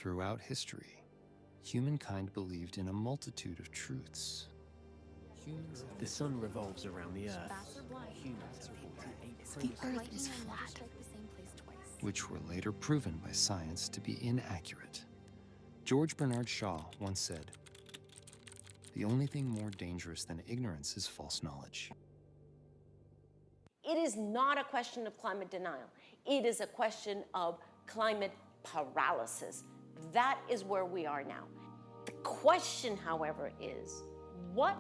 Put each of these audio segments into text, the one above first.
Throughout history, humankind believed in a multitude of truths. The sun revolves around the Earth. The Earth is flat. Which were later proven by science to be inaccurate. George Bernard Shaw once said, "The only thing more dangerous than ignorance is false knowledge." It is not a question of climate denial. It is a question of climate paralysis. That is where we are now. The question, however, is what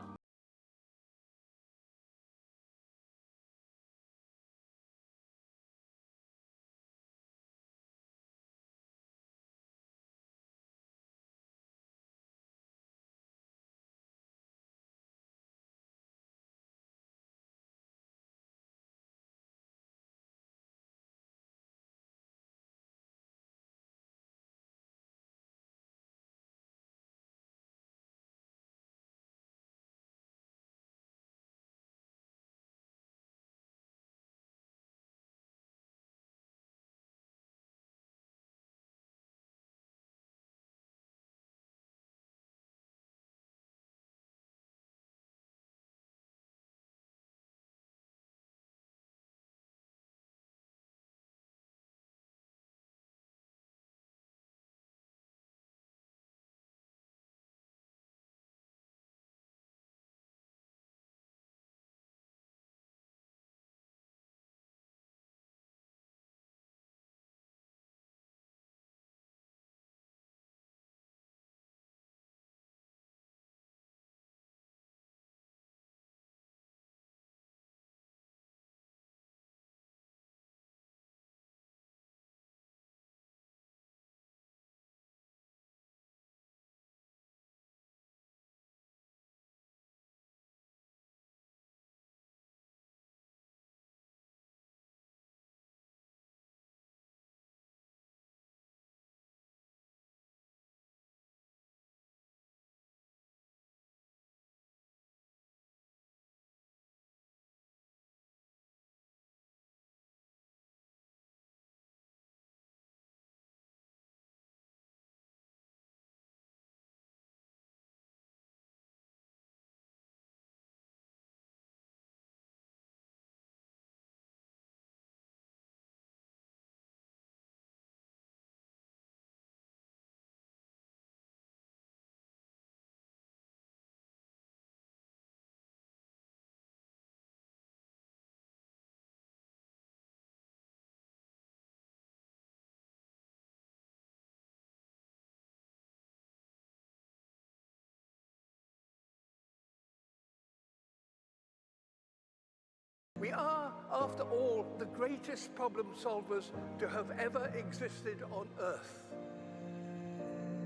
We are, after all, the greatest problem solvers to have ever existed on Earth.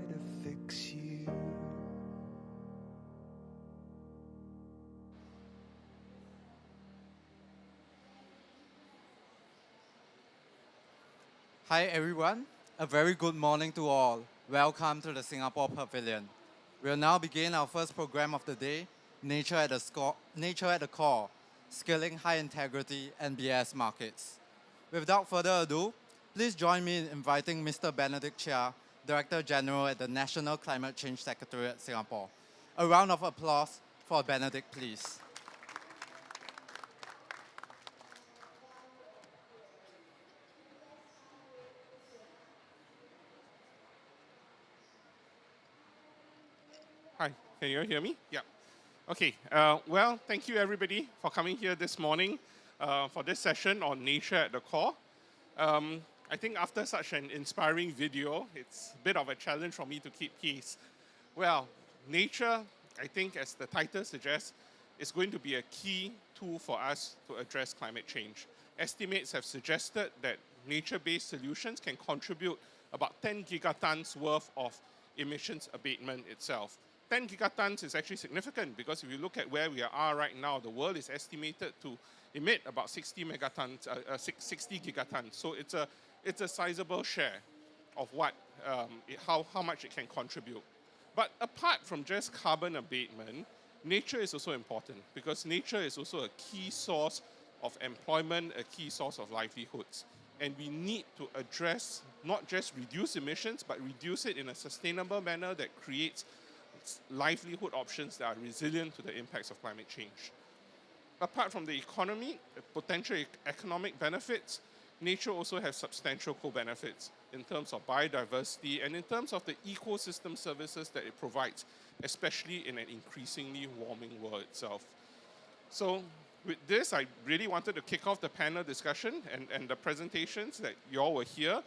To fix you. Hi everyone, a very good morning to all. Welcome to the Singapore Pavilion. We'll now begin our first program of the day, Nature at the Core, Scaling High Integrity NBS Markets. Without further ado, please join me in inviting Mr. Benedict Chia, Director General at the National Climate Change Secretariat, Singapore. A round of applause for Benedict, please. Hi, can you hear me? Yeah. Okay, well, thank you everybody for coming here this morning for this session on Nature at the Core. I think after such an inspiring video, it's a bit of a challenge for me to keep pace. Well, nature, I think as the title suggests, is going to be a key tool for us to address climate change. Estimates have suggested that nature-based solutions can contribute about 10 gigatons worth of emissions abatement itself. 10 gigatons is actually significant because if you look at where we are right now, the world is estimated to emit about 60 gigatons. So it's a sizable share of what how much it can contribute. But apart from just carbon abatement, nature is also important because nature is also a key source of employment, a key source of livelihoods. and we need to address, not just reduce emissions, but reduce it in a sustainable manner that creates livelihood options that are resilient to the impacts of climate change. Apart from the economy, potential economic benefits, nature also has substantial co-benefits in terms of biodiversity and in terms of the ecosystem services that it provides, especially in an increasingly warming world itself. So with this, I really wanted to kick off the panel discussion and the presentations that you all were here.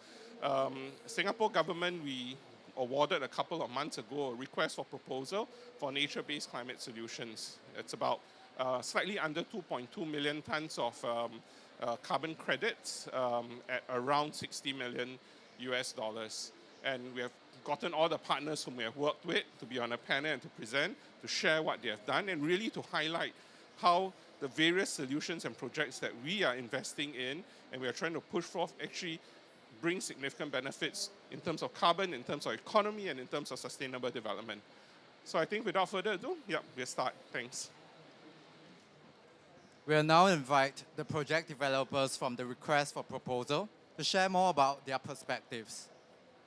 Singapore government, we awarded a couple of months ago a request for proposal for nature-based climate solutions. It's about slightly under 2.2 million tons of carbon credits at around 60 million US dollars. And we have gotten all the partners whom we have worked with to be on a panel and to present, to share what they have done, and really to highlight how the various solutions and projects that we are investing in and we are trying to push forth actually bring significant benefits in terms of carbon, in terms of economy, and in terms of sustainable development. So I think without further ado, we'll start. Thanks. We'll now invite the project developers from the request for proposal to share more about their perspectives.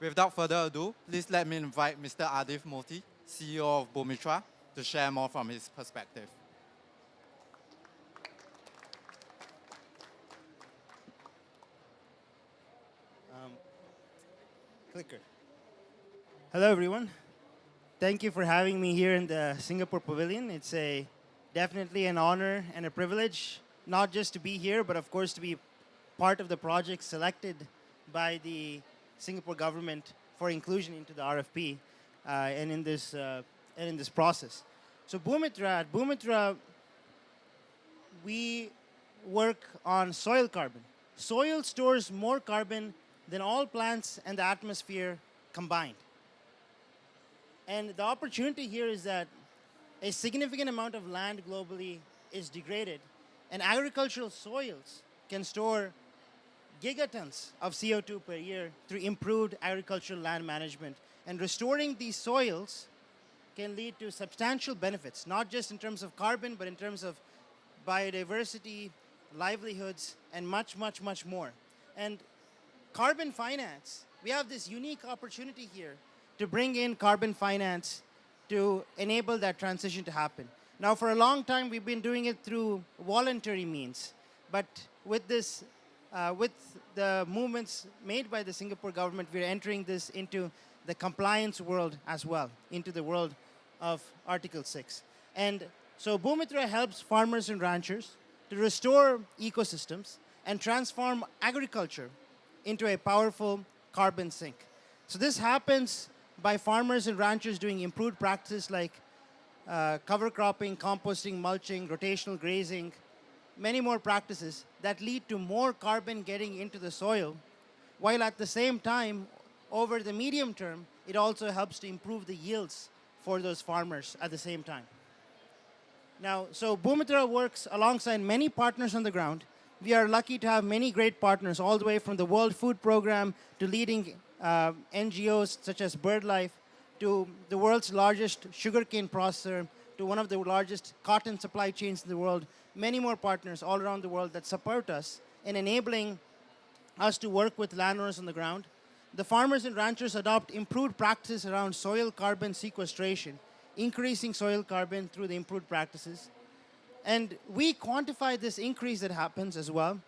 Without further ado, please let me invite Mr. Aadith Moorthy, CEO of Boomitra, to share more from his perspective. Clicker. Hello, everyone. Thank you for having me here in the Singapore Pavilion. It's definitely an honor and a privilege, not just to be here, but of course to be part of the project selected by the Singapore government for inclusion into the RFP and in this process. So at Boomitra, we work on soil carbon. Soil stores more carbon than all plants and the atmosphere combined. And the opportunity here is that a significant amount of land globally is degraded, and agricultural soils can store gigatons of CO2 per year through improved agricultural land management. And restoring these soils can lead to substantial benefits, not just in terms of carbon, but in terms of biodiversity, livelihoods, and much, much, much more. And carbon finance, we have this unique opportunity here to bring in carbon finance to enable that transition to happen. Now, for a long time, we've been doing it through voluntary means, but with this, with the movements made by the Singapore government, we're entering this into the compliance world as well, into the world of Article 6. And so Boomitra helps farmers and ranchers to restore ecosystems and transform agriculture into a powerful carbon sink. So this happens by farmers and ranchers doing improved practices like cover cropping, composting, mulching, rotational grazing, many more practices that lead to more carbon getting into the soil, while at the same time, over the medium term, it also helps to improve the yields for those farmers at the same time. Now, so Boomitra works alongside many partners on the ground. We are lucky to have many great partners, all the way from the World Food Program to leading NGOs such as BirdLife, to the world's largest sugarcane processor, to one of the largest cotton supply chains in the world, many more partners all around the world that support us in enabling us to work with landowners on the ground. The farmers and ranchers adopt improved practices around soil carbon sequestration, increasing soil carbon through the improved practices. And we quantify this increase that happens as well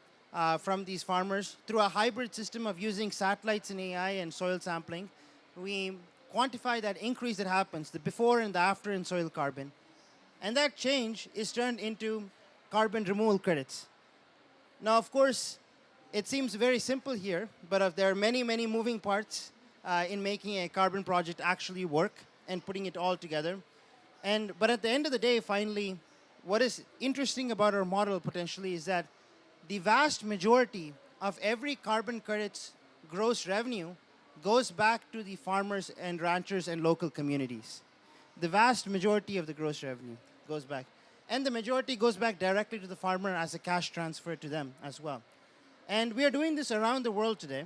from these farmers through a hybrid system of using satellites and AI and soil sampling. We quantify that increase that happens, the before and the after in soil carbon. And that change is turned into carbon removal credits. Now, of course, it seems very simple here, but there are many, many moving parts in making a carbon project actually work and putting it all together. But at the end of the day, finally, what is interesting about our model potentially is that the vast majority of every carbon credit's gross revenue goes back to the farmers and ranchers and local communities. The vast majority of the gross revenue goes back. And the majority goes back directly to the farmer as a cash transfer to them as well. And we are doing this around the world today.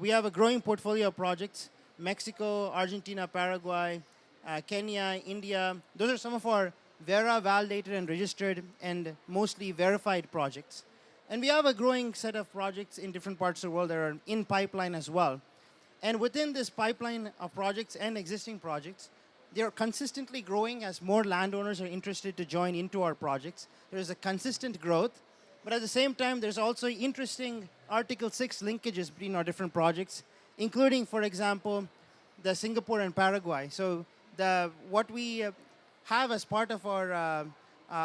We have a growing portfolio of projects: Mexico, Argentina, Paraguay, Kenya, India. Those are some of our Vera validated and registered and mostly verified projects. And we have a growing set of projects in different parts of the world that are in pipeline as well. And within this pipeline of projects and existing projects, they are consistently growing as more landowners are interested to join into our projects. There is a consistent growth, but at the same time, there's also interesting Article 6 linkages between our different projects, including, for example, the Singapore and Paraguay. So what we have as part of our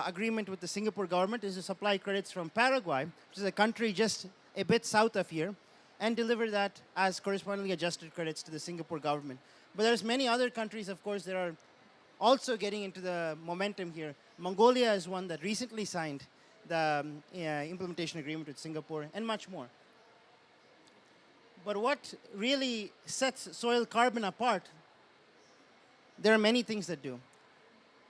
agreement with the Singapore government is to supply credits from Paraguay, which is a country just a bit south of here, and deliver that as correspondingly adjusted credits to the Singapore government. But there's many other countries, of course, that are also getting into the momentum here. Mongolia is one that recently signed the implementation agreement with Singapore, and much more. But what really sets soil carbon apart, there are many things that do.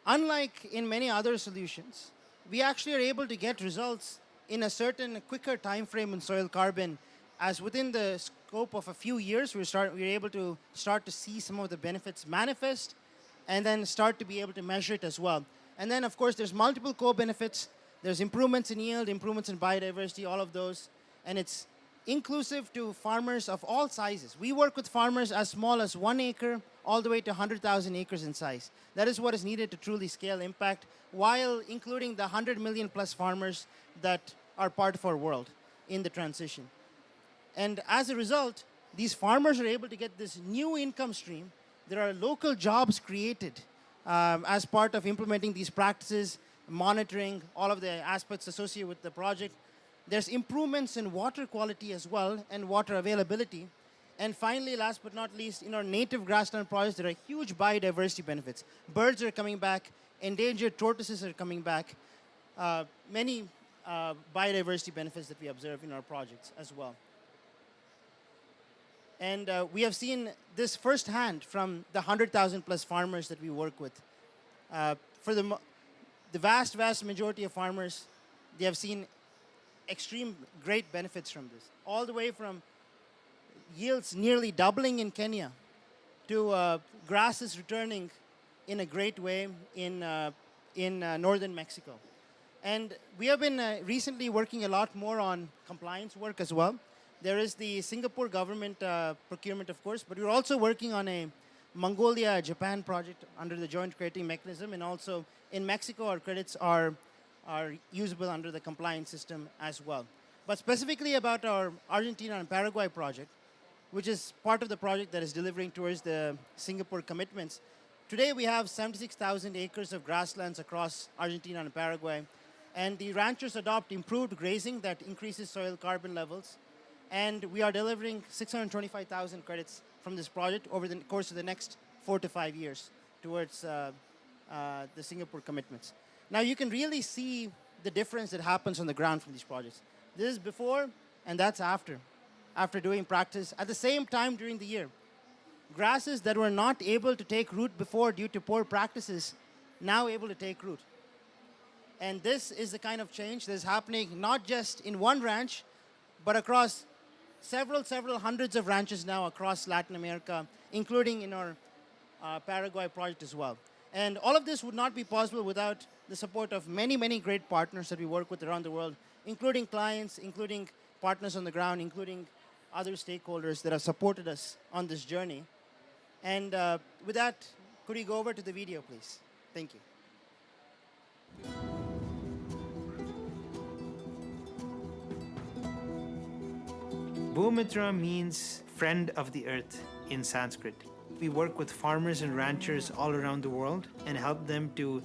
Unlike in many other solutions, we actually are able to get results in a certain quicker time frame in soil carbon, as within the scope of a few years, we're able to start to see some of the benefits manifest and then start to be able to measure it as well. And then, of course, there's multiple co-benefits. There's improvements in yield, improvements in biodiversity, all of those. And it's inclusive to farmers of all sizes. We work with farmers as small as 1 acre all the way to 100,000 acres in size. That is what is needed to truly scale impact, while including the 100 million plus farmers that are part of our world in the transition. And as a result, these farmers are able to get this new income stream. There are local jobs created as part of implementing these practices, monitoring all of the aspects associated with the project. There's improvements in water quality as well and water availability. And finally, last but not least, in our native grassland projects, there are huge biodiversity benefits. Birds are coming back, endangered tortoises are coming back, many biodiversity benefits that we observe in our projects as well. And we have seen this firsthand from the 100,000 plus farmers that we work with. For the vast, vast majority of farmers, they have seen extreme great benefits from this. All the way from yields nearly doubling in Kenya to grasses returning in a great way in northern Mexico. And we have been recently working a lot more on compliance work as well. There is the Singapore government procurement, of course, but we're also working on a Mongolia-Japan project under the joint crediting mechanism, and also in Mexico, our credits are usable under the compliance system as well. But specifically about our Argentina and Paraguay project, which is part of the project that is delivering towards the Singapore commitments. Today we have 76,000 acres of grasslands across Argentina and Paraguay, and the ranchers adopt improved grazing that increases soil carbon levels. And we are delivering 625,000 credits from this project over the course of the next 4 to 5 years towards the Singapore commitments. Now you can really see the difference that happens on the ground from these projects. This is before, and that's after doing practice at the same time during the year. Grasses that were not able to take root before due to poor practices, now able to take root. And this is the kind of change that is happening not just in one ranch, but across several hundreds of ranches now across Latin America, including in our Paraguay project as well. And all of this would not be possible without the support of many, many great partners that we work with around the world, including clients, including partners on the ground, including other stakeholders that have supported us on this journey. And with that, could we go over to the video, please? Thank you. Boomitra means friend of the earth in Sanskrit. We work with farmers and ranchers all around the world and help them to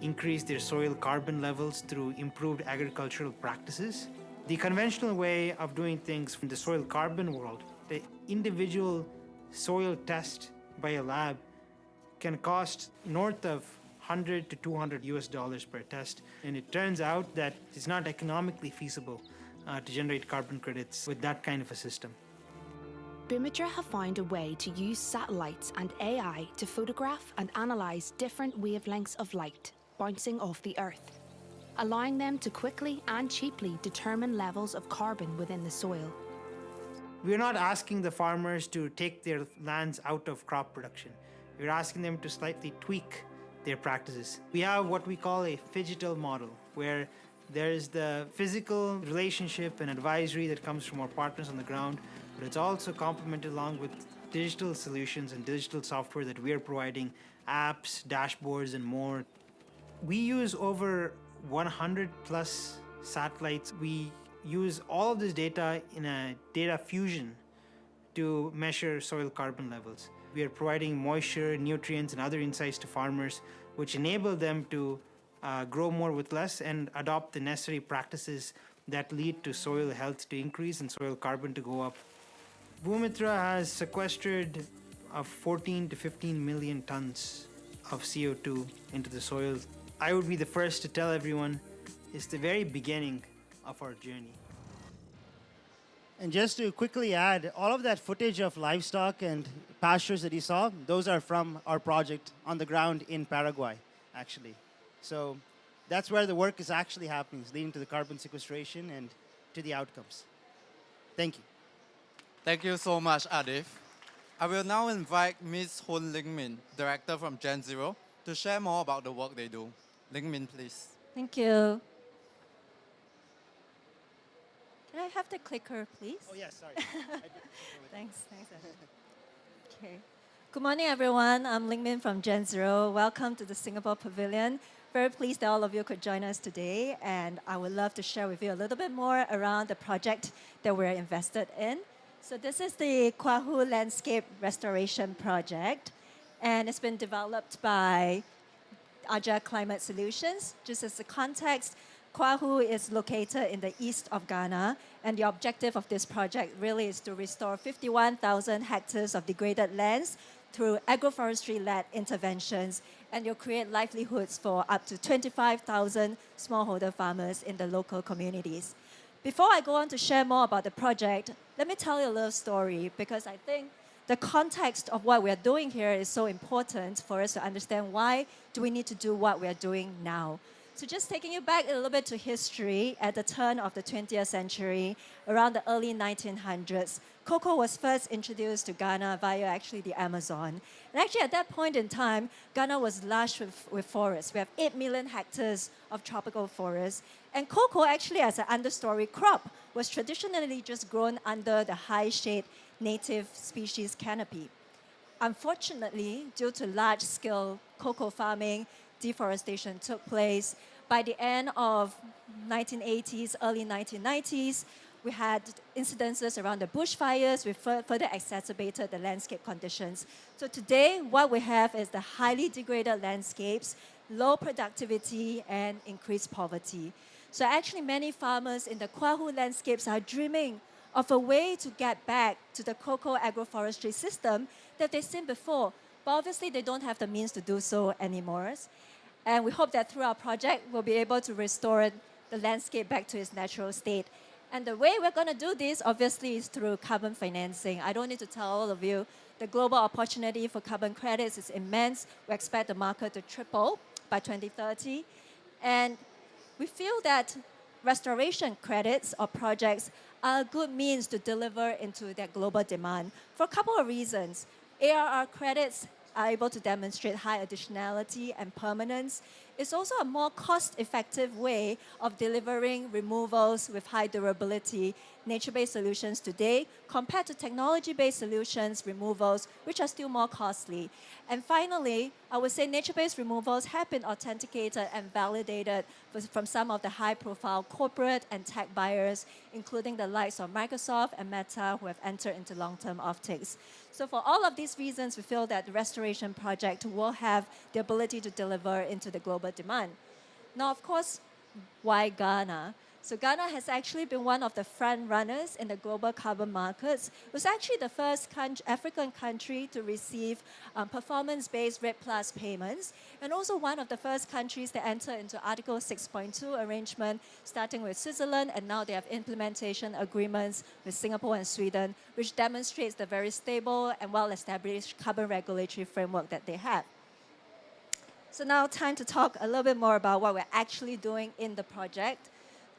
increase their soil carbon levels through improved agricultural practices. The conventional way of doing things from the soil carbon world, the individual soil test by a lab can cost north of $100 to $200 per test. And it turns out that it's not economically feasible to generate carbon credits with that kind of a system. Boomitra have found a way to use satellites and AI to photograph and analyze different wavelengths of light bouncing off the Earth, allowing them to quickly and cheaply determine levels of carbon within the soil. We're not asking the farmers to take their lands out of crop production. We're asking them to slightly tweak their practices. We have what we call a phygital model, where There is the physical relationship and advisory that comes from our partners on the ground, but it's also complemented along with digital solutions and digital software that we are providing, apps, dashboards, and more. We use over 100 plus satellites. We use all of this data in a data fusion to measure soil carbon levels. We are providing moisture, nutrients, and other insights to farmers, which enable them to grow more with less and adopt the necessary practices that lead to soil health to increase and soil carbon to go up. Boomitra has sequestered 14 to 15 million tons of CO2 into the soil. I would be the first to tell everyone it's the very beginning of our journey. And just to quickly add, all of that footage of livestock and pastures that you saw, those are from our project on the ground in Paraguay, actually. So that's where the work is actually happening, is leading to the carbon sequestration and to the outcomes. Thank you. Thank you so much, Aadith. I will now invite Ms. Hoon Ling, Director from GenZero, to share more about the work they do. Ling, please. Thank you. Can I have the clicker, please? Oh, yes, sorry. Thanks. Okay. Good morning, everyone. I'm Ling Min from GenZero. Welcome to the Singapore Pavilion. Very pleased that all of you could join us today, and I would love to share with you a little bit more around the project that we're invested in. So this is the Kwahu Landscape Restoration Project, and it's been developed by Agile Climate Solutions. Just as a context, Kwahu is located in the east of Ghana, and the objective of this project really is to restore 51,000 hectares of degraded lands through agroforestry-led interventions, and you'll create livelihoods for up to 25,000 smallholder farmers in the local communities. Before I go on to share more about the project, let me tell you a little story, because I think the context of what we're doing here is so important for us to understand why do we need to do what we're doing now. So just taking you back a little bit to history, at the turn of the 20th century, around the early 1900s, cocoa was first introduced to Ghana via actually the Amazon. And actually at that point in time, Ghana was lush with forests. We have 8 million hectares of tropical forests. And cocoa actually as an understory crop was traditionally just grown under the high shade native species canopy. Unfortunately, due to large-scale cocoa farming, deforestation took place. By the end of 1980s, early 1990s, we had incidences around the bushfires, which further exacerbated the landscape conditions. So today, what we have is the highly degraded landscapes, low productivity, and increased poverty. So actually, many farmers in the Kwahu landscapes are dreaming of a way to get back to the cocoa agroforestry system that they've seen before. But obviously, they don't have the means to do so anymore. And we hope that through our project, we'll be able to restore the landscape back to its natural state. And the way we're going to do this, obviously, is through carbon financing. I don't need to tell all of you, the global opportunity for carbon credits is immense. We expect the market to triple by 2030. And we feel that restoration credits or projects are a good means to deliver into that global demand for a couple of reasons. ARR credits are able to demonstrate high additionality and permanence. It's also a more cost-effective way of delivering removals with high durability, nature-based solutions today compared to technology-based solutions, removals, which are still more costly. And finally, I would say nature-based removals have been authenticated and validated from some of the high-profile corporate and tech buyers, including the likes of Microsoft and Meta, who have entered into long-term offtakes. So for all of these reasons, we feel that the restoration project will have the ability to deliver into the global demand. Now, of course, why Ghana? So Ghana has actually been one of the front runners in the global carbon markets. It was actually the first African country to receive performance-based REDD+ payments, and also one of the first countries to enter into Article 6.2 arrangement, starting with Switzerland, and now they have implementation agreements with Singapore and Sweden, which demonstrates the very stable and well-established carbon regulatory framework that they have. So now time to talk a little bit more about what we're actually doing in the project.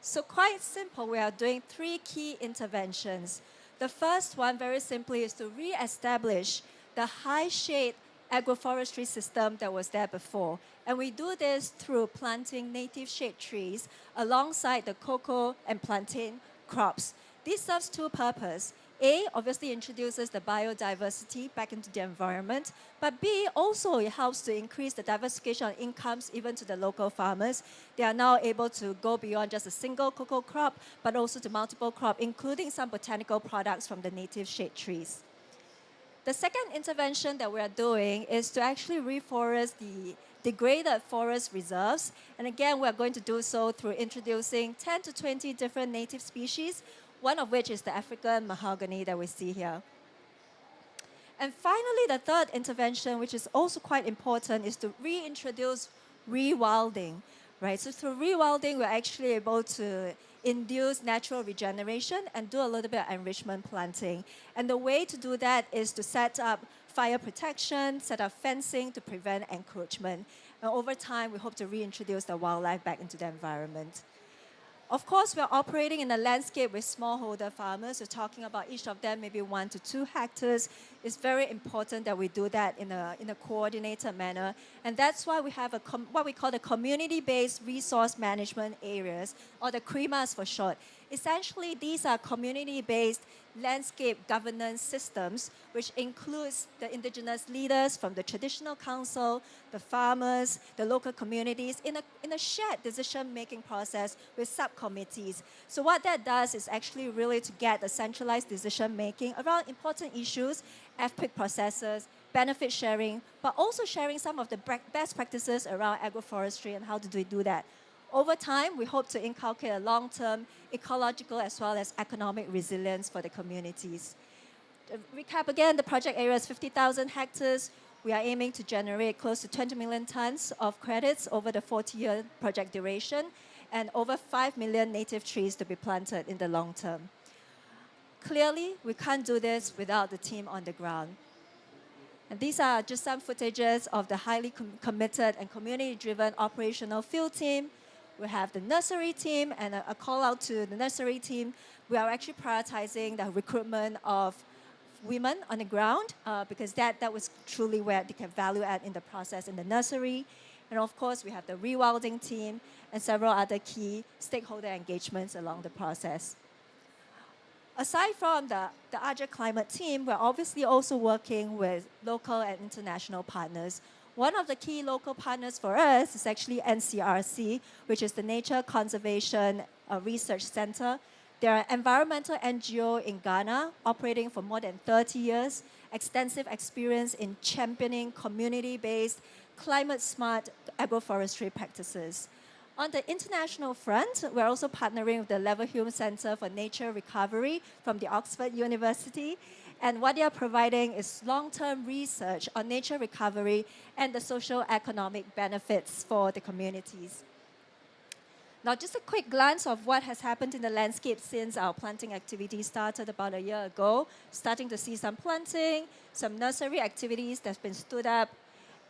So quite simple, we are doing 3 key interventions. The first one, very simply, is to re-establish the high shade agroforestry system that was there before. And we do this through planting native shade trees alongside the cocoa and plantain crops. This serves two purposes. A, obviously introduces the biodiversity back into the environment, but B, also it helps to increase the diversification of incomes even to the local farmers. They are now able to go beyond just a single cocoa crop, but also to multiple crop, including some botanical products from the native shade trees. The second intervention that we are doing is to actually reforest the degraded forest reserves. And again, we are going to do so through introducing 10 to 20 different native species, one of which is the African mahogany that we see here. And finally, the third intervention, which is also quite important, is to reintroduce rewilding, right? So through rewilding, we're actually able to induce natural regeneration and do a little bit of enrichment planting. And the way to do that is to set up fire protection, set up fencing to prevent encroachment. And over time, we hope to reintroduce the wildlife back into the environment. Of course, we're operating in a landscape with smallholder farmers. We're talking about each of them maybe 1 to 2 hectares. It's very important that we do that in a coordinated manner. And that's why we have what we call the community-based resource management areas, or the CREMAs for short. Essentially, these are community-based landscape governance systems, which includes the indigenous leaders from the traditional council, the farmers, the local communities, in a shared decision-making process with subcommittees. So what that does is actually really to get a centralized decision-making around important issues, FPIC processes, benefit sharing, but also sharing some of the best practices around agroforestry and how do we do that. Over time, we hope to inculcate a long-term ecological as well as economic resilience for the communities. To recap again, the project area is 50,000 hectares. We are aiming to generate close to 20 million tons of credits over the 40-year project duration and over 5 million native trees to be planted in the long term. Clearly, we can't do this without the team on the ground. And these are just some footages of the highly committed and community-driven operational field team. We have the nursery team, and a call out to the nursery team. We are actually prioritizing the recruitment of women on the ground because that was truly where they can value add in the process in the nursery. And of course, we have the rewilding team and several other key stakeholder engagements along the process. Aside from the Arderiu climate team, we're obviously also working with local and international partners. One of the key local partners for us is actually NCRC, which is the Nature Conservation Research Center. They're an environmental NGO in Ghana, operating for more than 30 years, extensive experience in championing community-based, climate-smart agroforestry practices. On the international front, we're also partnering with the Leverhulme Center for Nature Recovery from the Oxford University. And what they are providing is long-term research on nature recovery and the social economic benefits for the communities. Now, just a quick glance of what has happened in the landscape since our planting activity started about a year ago. Starting to see some planting, some nursery activities that's been stood up,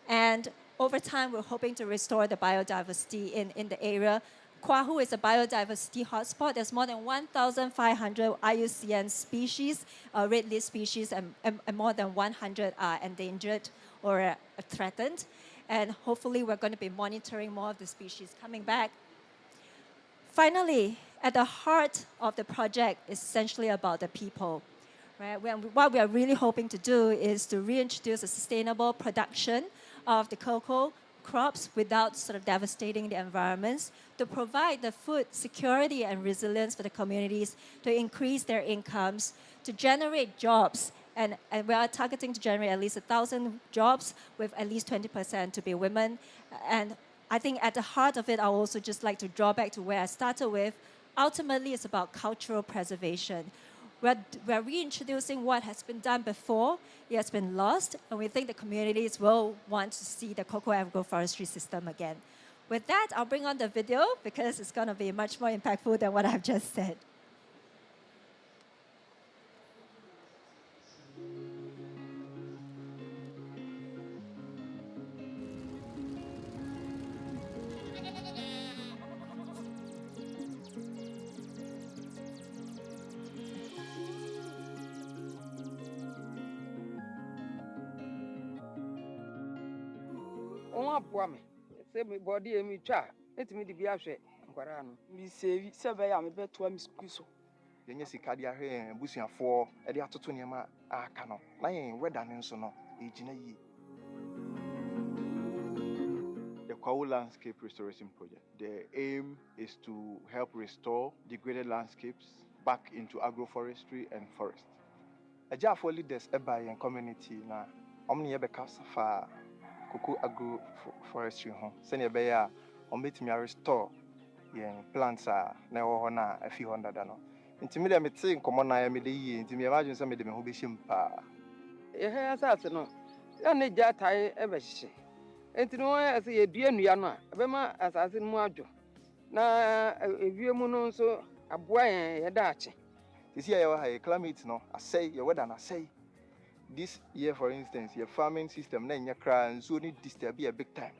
and over time, we're hoping to restore the biodiversity in the area. Kwahu is a biodiversity hotspot. There's more than 1,500 IUCN species, red list species, and more than 100 are endangered or threatened. And hopefully, we're going to be monitoring more of the species coming back. Finally, at the heart of the project is essentially about the people. Right? What we are really hoping to do is to reintroduce a sustainable production of the cocoa crops without sort of devastating the environments, to provide the food security and resilience for the communities, to increase their incomes, to generate jobs. And we are targeting to generate at least 1,000 jobs with at least 20% to be women. And I think at the heart of it, I would also just like to draw back to where I started with. Ultimately, it's about cultural preservation. We're reintroducing what has been done before. It has been lost, and we think the communities will want to see the cocoa agroforestry system again. With that, I'll bring on the video because it's going to be much more impactful than what I've just said. on aboa me. Say me body e me twa. Etimi de bi ahwe nkwara no. Me save se be ya me beto me school so. Yenye sika de ahwe busuafo e de atoto niam aka no. Na yen weda ne nso no e gina yi. The Kwawu Landscape Restoration Project. The aim is to help restore degraded landscapes back into agroforestry and forest. Ajafo leaders eba yen community na omni yebeka safa cocoa agroforestry ho. Sene be ya ombetimi restore yen plants na wo ho na afi ho ndada no. Ntimi de mete nkomo na ya me de yi ntimi imagine say me de me ho be shim pa. Ye ha asase no. Ya ne ja tai e be hye. Enti no ase ye dua nua no a ebema asase mu adwo na ewie mu no nso aboa ye da ache. This year you have climate no I say your weather na say this year for instance your farming system na nya kra nso ni disturb be a big time.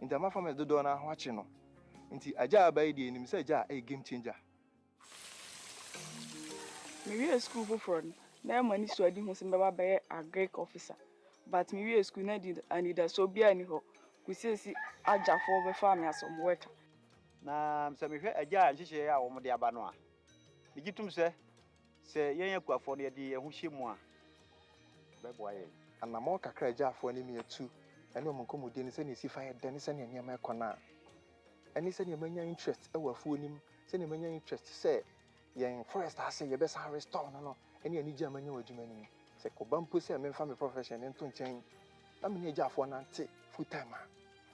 Inti ma farmers do na ho ache no. Inti aja abai di enim say aja a game changer. Me we school for na mani so adi ho se be ba agric officer. But me we school na did and it so bia ni ho. We say si aja for be farm ya some work. Na se me hwe aja nhihye ya wo mo de aba no a. Digitum se yen yakuafo no ye de ehu hyemu a beboa ye. Anamo kakra aja afo ni me atu. Ene omonkomode ni se ni si fa ye de ni se ni niam ekona. Eni se ni manya interest e wafuo nim se ni manya interest se yen forest ase ye be sa restore no eni ani gya manya wadwuma ni se ko bampo se me fa me profession nto nchen na me ni gya afo na nte full time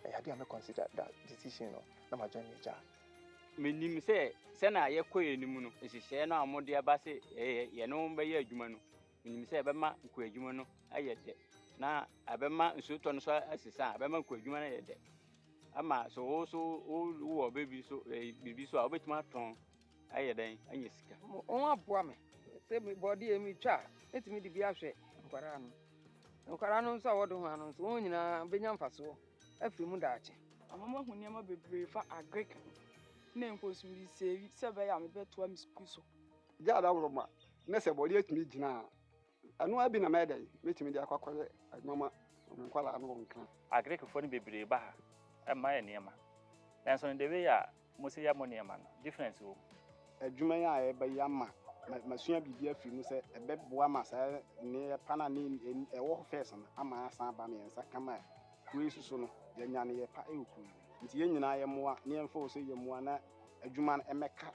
a ya dey me consider that decision no na ma join gya menim se na ye koye ni mu no ehihye no amode aba se ye no be ye adwuma no menim se be ma nko adwuma no aye de na abema nso to no so asisa abema nko adwuma na ye de ama so wo baby so bibi so obetuma ton aye den anya sika on aboa me say me body e me twa etimi de bi ahwe nkwara no nso awodo ho ano nso nyina benya mfaso afiri mu daache Amama hu niam bebre fa agric na enkosu mi save se be ya me beto me school so. Ja da wroma na se body etimi gina anu abi na me dey metimi de akwakwale adwuma nkwala anu nkan agric fo ni bebre ba e ma ye niam nanso ne dewe ya musi ya mo niam no difference wo adwuma ya e ba ya ma masua bibia afiri mu se ebe boa ma sa ne pana ni e wo first na ama asan ba me ensa kama kuri susu no ya nya ne ye pa e okuru nti ye nyina ye moa ne emfa wo se ye moa na adwuma na emeka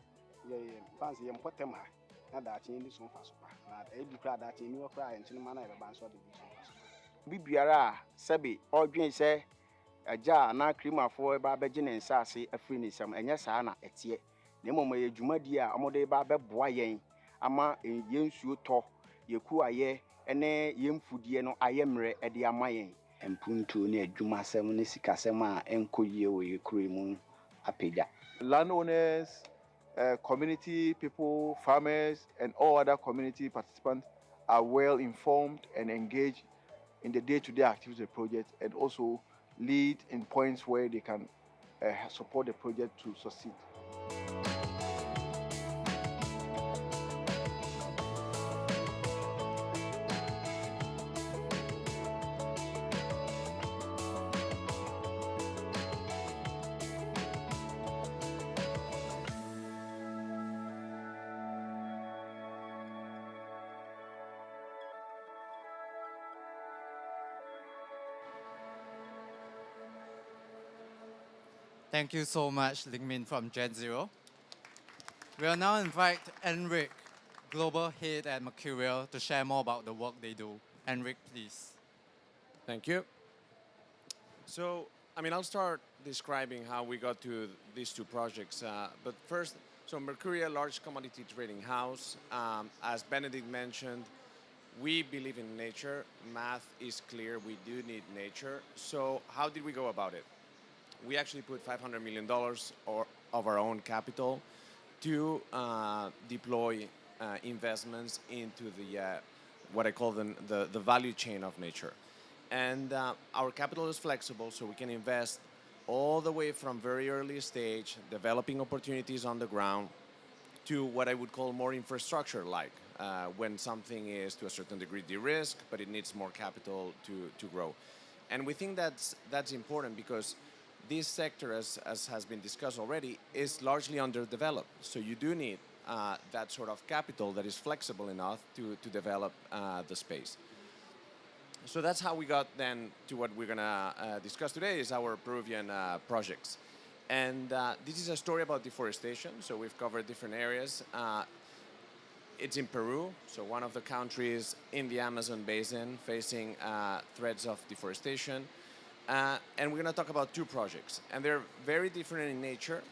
ye fancy ye mpotem ha na da achen ni so fa so pa na e bi kra da achen ni wo kra ye nchi ma na ye ba nso de bi so fa so bibiara sebe odwen se aja na krimafo e ba beje ne nsa ase afiri ne sam enye saa na etie ne moma ye dwumadi a omode ba beboa yen ama yensuo to yeku aye ene yemfudie no aye mre e de ama yen empuntu ne adwumasem ne sikasem a enkoyie wo yekuru mu apega. Landowners, community people, farmers and all other community participants are well informed and engaged in the day-to-day activities of the project and also lead in points where they can support the project to succeed. Thank you so much, Ling from GenZero. We'll now invite Enric, Global Head at Mercuria, to share more about the work they do. Enric, please. Thank you. So, I'll start describing how we got to these two projects. But first, so Mercuria, large commodity trading house. As Benedict mentioned, we believe in nature. Math is clear. We do need nature. So how did we go about it? We actually put $500 million of our own capital to deploy investments into the what I call the value chain of nature. And our capital is flexible, so we can invest all the way from very early stage, developing opportunities on the ground, to what I would call more infrastructure-like, when something is to a certain degree de-risked, but it needs more capital to grow. And we think that's important because this sector, as has been discussed already, is largely underdeveloped. So you do need that sort of capital that is flexible enough to develop the space. So that's how we got then to what we're going to discuss today is our Peruvian projects. And this is a story about deforestation. So we've covered different areas. It's in Peru, so one of the countries in the Amazon basin facing threats of deforestation. And we're going to talk about two projects. And they're very different in nature,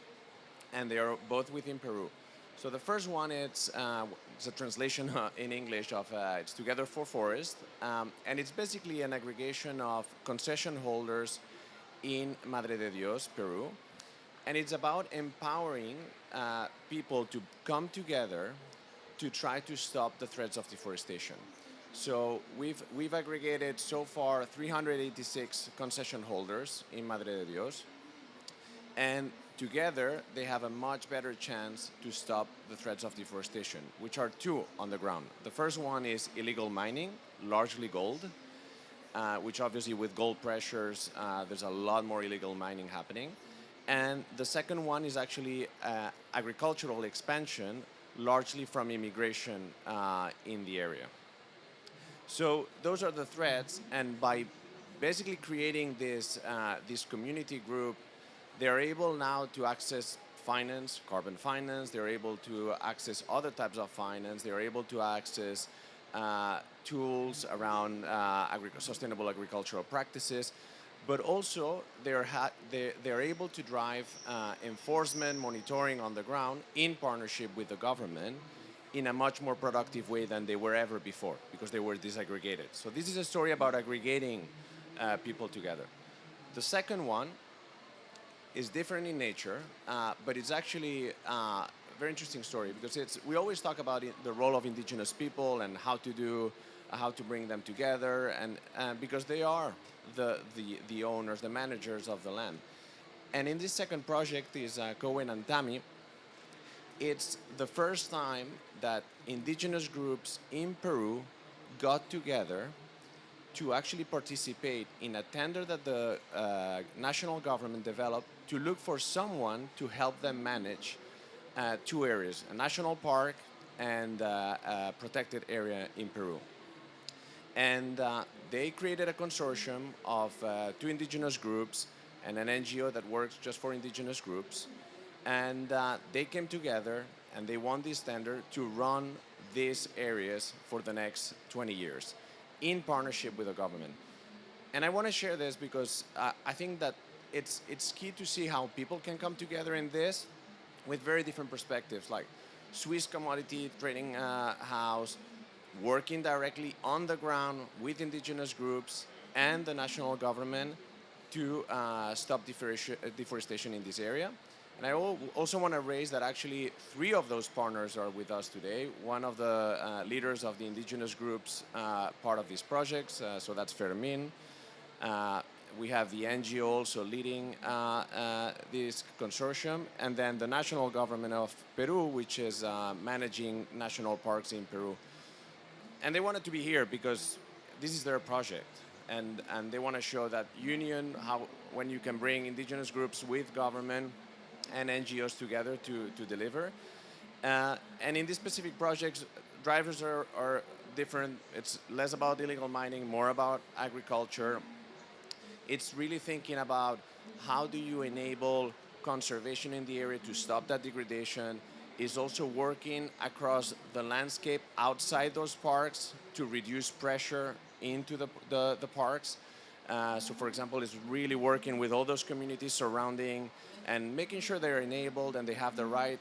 and they are both within Peru. So the first one, it's a translation in English of it's Together for Forest. And it's basically an aggregation of concession holders in Madre de Dios, Peru. And it's about empowering people to come together to try to stop the threats of deforestation. So we've aggregated so far 386 concession holders in Madre de Dios, and together they have a much better chance to stop the threats of deforestation, which are two on the ground. The first one is illegal mining, largely gold, which obviously with gold pressures, there's a lot more illegal mining happening. And the second one is actually agricultural expansion, largely from immigration in the area. So those are the threats, and by basically creating this community group, they're able now to access finance, carbon finance, they're able to access other types of finance, they're able to access tools around sustainable agricultural practices, but also they're able to drive enforcement, monitoring on the ground in partnership with the government in a much more productive way than they were ever before, because they were disaggregated. So this is a story about aggregating people together. The second one is different in nature, but it's actually a very interesting story because we always talk about the role of indigenous people and how to bring them together, and because they are the owners, the managers of the land. And in this second project is Cohen and Tami. It's the first time that indigenous groups in Peru got together to actually participate in a tender that the national government developed to look for someone to help them manage two areas, a national park and a protected area in Peru. And they created a consortium of two indigenous groups and an NGO that works just for indigenous groups. And they came together and they won this tender to run these areas for the next 20 years in partnership with the government. And I want to share this because I think that it's key to see how people can come together in this with very different perspectives, like Swiss commodity trading house, working directly on the ground with indigenous groups and the national government to stop deforestation in this area. And I also want to raise that actually 3 of those partners are with us today. One of the leaders of the indigenous groups part of these projects, so that's Fermin. We have the NGO also leading this consortium, and then the national government of Peru, which is managing national parks in Peru. And they wanted to be here because this is their project, and they want to show that when you can bring indigenous groups with government and NGOs together to deliver. And in these specific projects, drivers are different. It's less about illegal mining, more about agriculture. It's really thinking about how do you enable conservation in the area to stop that degradation. Is also working across the landscape outside those parks to reduce pressure into the parks. So for example, it's really working with all those communities surrounding and making sure they're enabled and they have the right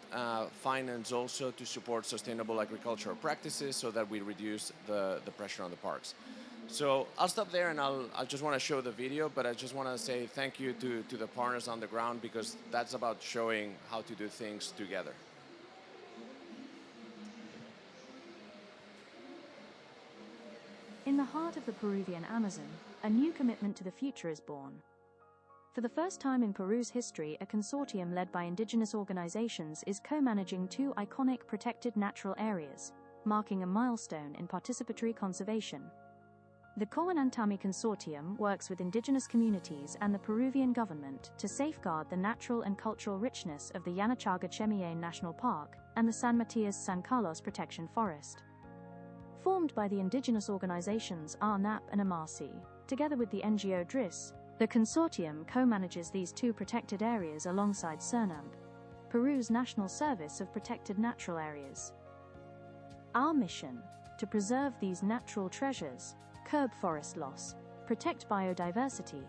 finance also to support sustainable agricultural practices so that we reduce the pressure on the parks. So I'll stop there and I just want to show the video, but I just want to say thank you to the partners on the ground because that's about showing how to do things together. In the heart of the Peruvian Amazon, a new commitment to the future is born. For the first time in Peru's history, a consortium led by indigenous organizations is co-managing 2 iconic protected natural areas, marking a milestone in participatory conservation. The Kowanantami Consortium works with indigenous communities and the Peruvian government to safeguard the natural and cultural richness of the Yanachaga Chemiane National Park and the San Matias-San Carlos Protection Forest. Formed by the indigenous organizations RNAP and AMARCI, together with the NGO DRIS, the consortium co-manages these two protected areas alongside CERNAMP, Peru's National Service of Protected Natural Areas. Our mission: to preserve these natural treasures, curb forest loss, protect biodiversity,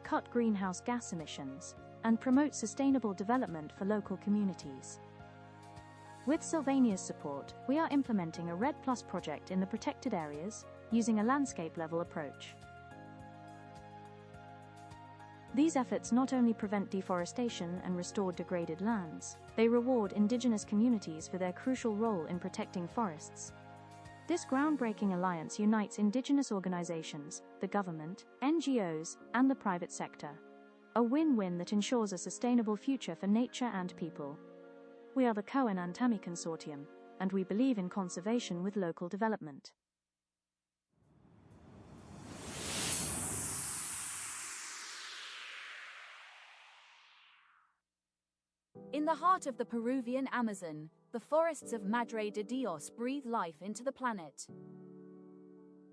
cut greenhouse gas emissions, and promote sustainable development for local communities. With Sylvania's support, we are implementing a REDD+ project in the protected areas, using a landscape-level approach. These efforts not only prevent deforestation and restore degraded lands, they reward indigenous communities for their crucial role in protecting forests. This groundbreaking alliance unites indigenous organizations, the government, NGOs, and the private sector. A win-win that ensures a sustainable future for nature and people. We are the Kowanantami Consortium, and we believe in conservation with local development. In the heart of the Peruvian Amazon, the forests of Madre de Dios breathe life into the planet.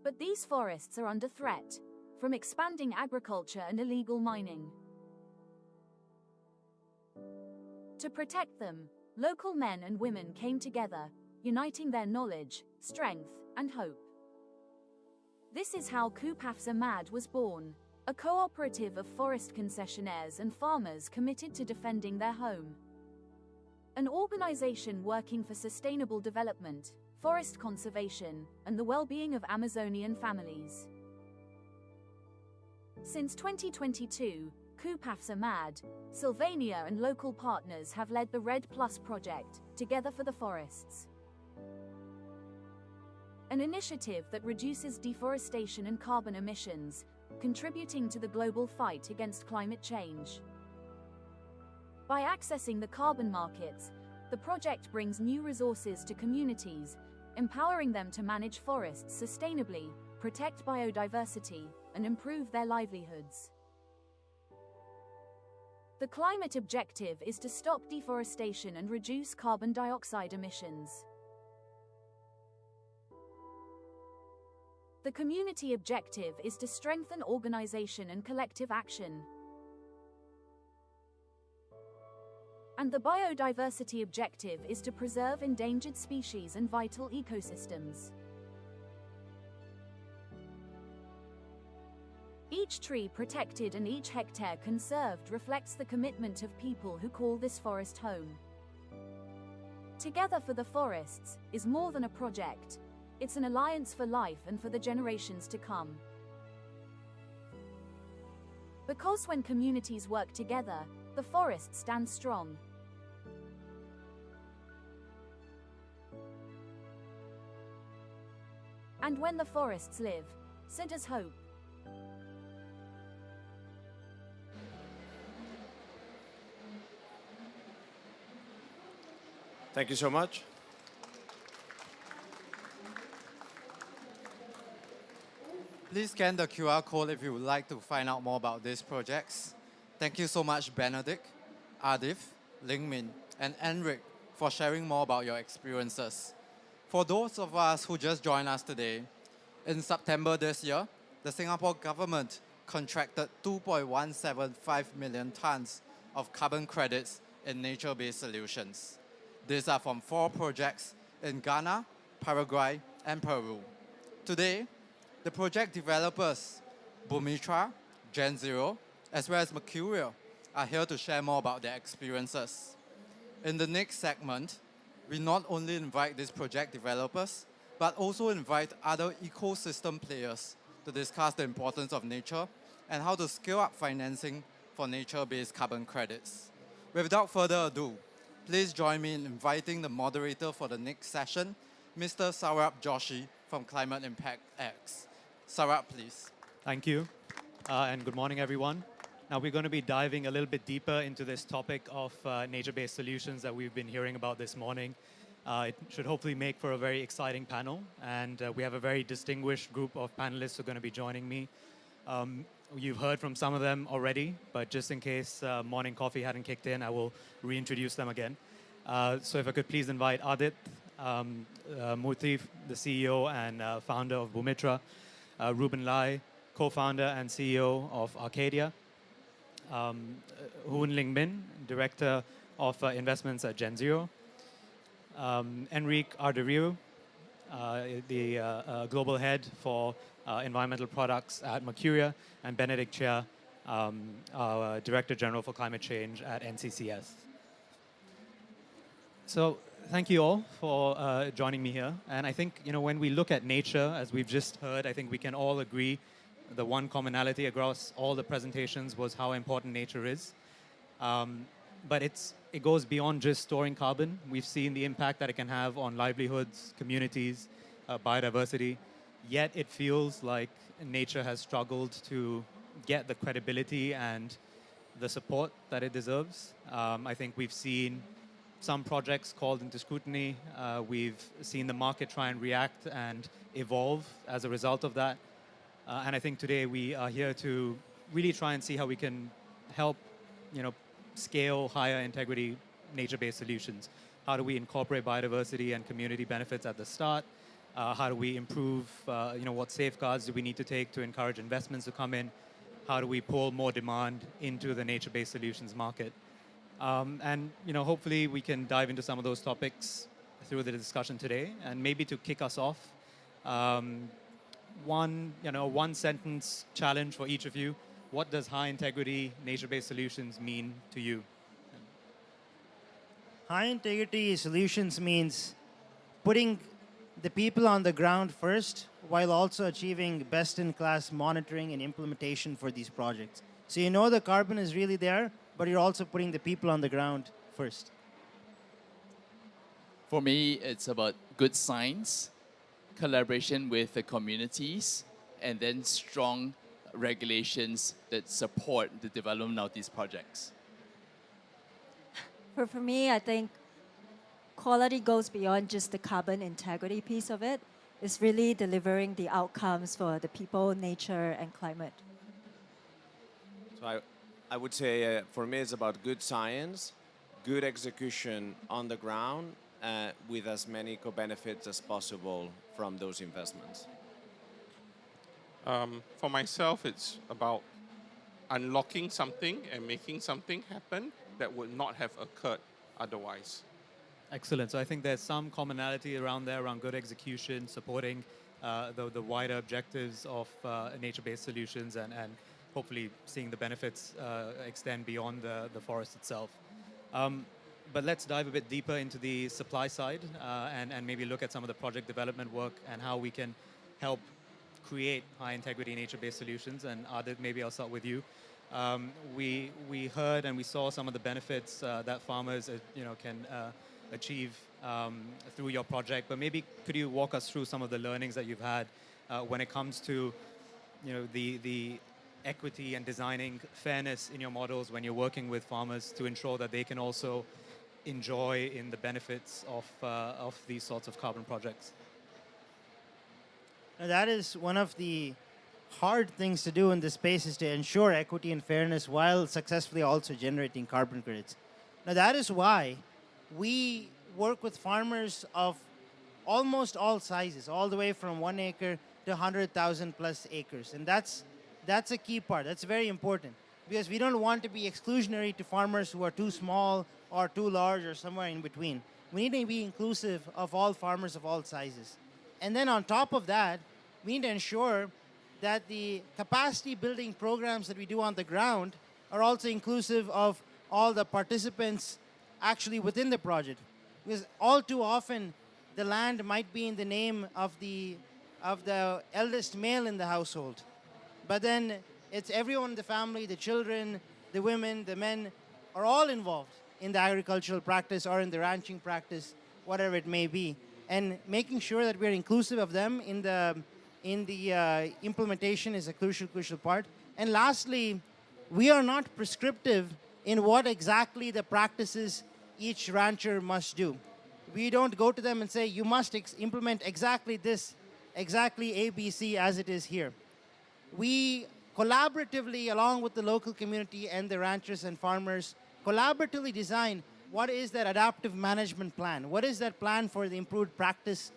But these forests are under threat, from expanding agriculture and illegal mining. To protect them, local men and women came together, uniting their knowledge, strength, and hope. This is how COP30 MAD was born, a cooperative of forest concessionaires and farmers committed to defending their home. An organization working for sustainable development, forest conservation, and the well-being of Amazonian families. Since 2022, COP30 MAD, Sylvania and local partners have led the REDD+ project, Together for the Forests. An initiative that reduces deforestation and carbon emissions, contributing to the global fight against climate change. By accessing the carbon markets, the project brings new resources to communities, empowering them to manage forests sustainably, protect biodiversity, and improve their livelihoods. The climate objective is to stop deforestation and reduce carbon dioxide emissions. The community objective is to strengthen organization and collective action. And the biodiversity objective is to preserve endangered species and vital ecosystems. Each tree protected and each hectare conserved reflects the commitment of people who call this forest home. Together for the Forests is more than a project. It's an alliance for life and for the generations to come. Because when communities work together, the forest stands strong. And when the forests live, so does hope. Thank you so much. Please scan the QR code if you would like to find out more about these projects. Thank you so much, Benedict, Aadith, Ling, and Enric for sharing more about your experiences. For those of us who just joined us today, in September this year, the Singapore government contracted 2.175 million tons of carbon credits in nature-based solutions. These are from 4 projects in Ghana, Paraguay, and Peru. Today, the project developers, Boomitra, GenZero, as well as Mercuria, are here to share more about their experiences. In the next segment, we not only invite these project developers, but also invite other ecosystem players to discuss the importance of nature and how to scale up financing for nature-based carbon credits. Without further ado, please join me in inviting the moderator for the next session, Mr. Saurabh Joshi from Climate Impact X. Saurabh, please. Thank you, and good morning, everyone. Now we're going to be diving a little bit deeper into this topic of nature-based solutions that we've been hearing about this morning. It should hopefully make for a very exciting panel, and we have a very distinguished group of panelists who are going to be joining me. You've heard from some of them already, but just in case morning coffee hadn't kicked in, I will reintroduce them again. So if I could please invite Aadith, Moorthy, the CEO and founder of Boomitra, Ruben Lai, co-founder and CEO of Arcadia, Hoon Ling, Director of Investments at GenZero, Enric Arderiu, the Global Head for Environmental Products at Mercuria, and Benedict Chia, our Director General for Climate Change at NCCS. So thank you all for joining me here. And I think, when we look at nature, as we've just heard, I think we can all agree the one commonality across all the presentations was how important nature is. But it goes beyond just storing carbon. We've seen the impact that it can have on livelihoods, communities, biodiversity. Yet it feels like nature has struggled to get the credibility and the support that it deserves. I think we've seen some projects called into scrutiny. We've seen the market try and react and evolve as a result of that. And I think today we are here to really try and see how we can help, scale higher integrity nature-based solutions. How do we incorporate biodiversity and community benefits at the start? How do we improve, what safeguards do we need to take to encourage investments to come in? How do we pull more demand into the nature-based solutions market? And hopefully we can dive into some of those topics through the discussion today. And maybe to kick us off, one sentence challenge for each of you. What does high integrity nature-based solutions mean to you? High integrity solutions means putting the people on the ground first, while also achieving best-in-class monitoring and implementation for these projects. So the carbon is really there, but you're also putting the people on the ground first. For me, it's about good science, collaboration with the communities, and then strong regulations that support the development of these projects. For me, I think quality goes beyond just the carbon integrity piece of it. It's really delivering the outcomes for the people, nature, and climate. So I would say for me it's about good science, good execution on the ground, with as many co-benefits as possible from those investments. For myself, it's about unlocking something and making something happen that would not have occurred otherwise. Excellent. So I think there's some commonality around there, around good execution, supporting the wider objectives of nature-based solutions, and hopefully seeing the benefits extend beyond the forest itself. But let's dive a bit deeper into the supply side and maybe look at some of the project development work and how we can help create high-integrity nature-based solutions. And Aadith, maybe I'll start with you. We heard and we saw some of the benefits that farmers can achieve through your project, but maybe could you walk us through some of the learnings that you've had when it comes to the equity and designing fairness in your models when you're working with farmers to ensure that they can also enjoy in the benefits of these sorts of carbon projects? Now, that is one of the hard things to do in this space, is to ensure equity and fairness while successfully also generating carbon credits. Now, that is why we work with farmers of almost all sizes, all the way from 1 acre to 100,000 plus acres. And that's a key part. That's very important, because we don't want to be exclusionary to farmers who are too small or too large or somewhere in between. We need to be inclusive of all farmers of all sizes. And then on top of that, we need to ensure that the capacity building programs that we do on the ground are also inclusive of all the participants actually within the project. Because all too often, the land might be in the name of the eldest male in the household. But then it's everyone in the family, the children, the women, the men, are all involved in the agricultural practice or in the ranching practice, whatever it may be. And making sure that we're inclusive of them in the implementation is a crucial part. And lastly, we are not prescriptive in what exactly the practices each rancher must do. We don't go to them and say, you must implement exactly this, exactly ABC as it is here. We collaboratively, along with the local community and the ranchers and farmers, collaboratively design what is that adaptive management plan? What is that plan for the improved practice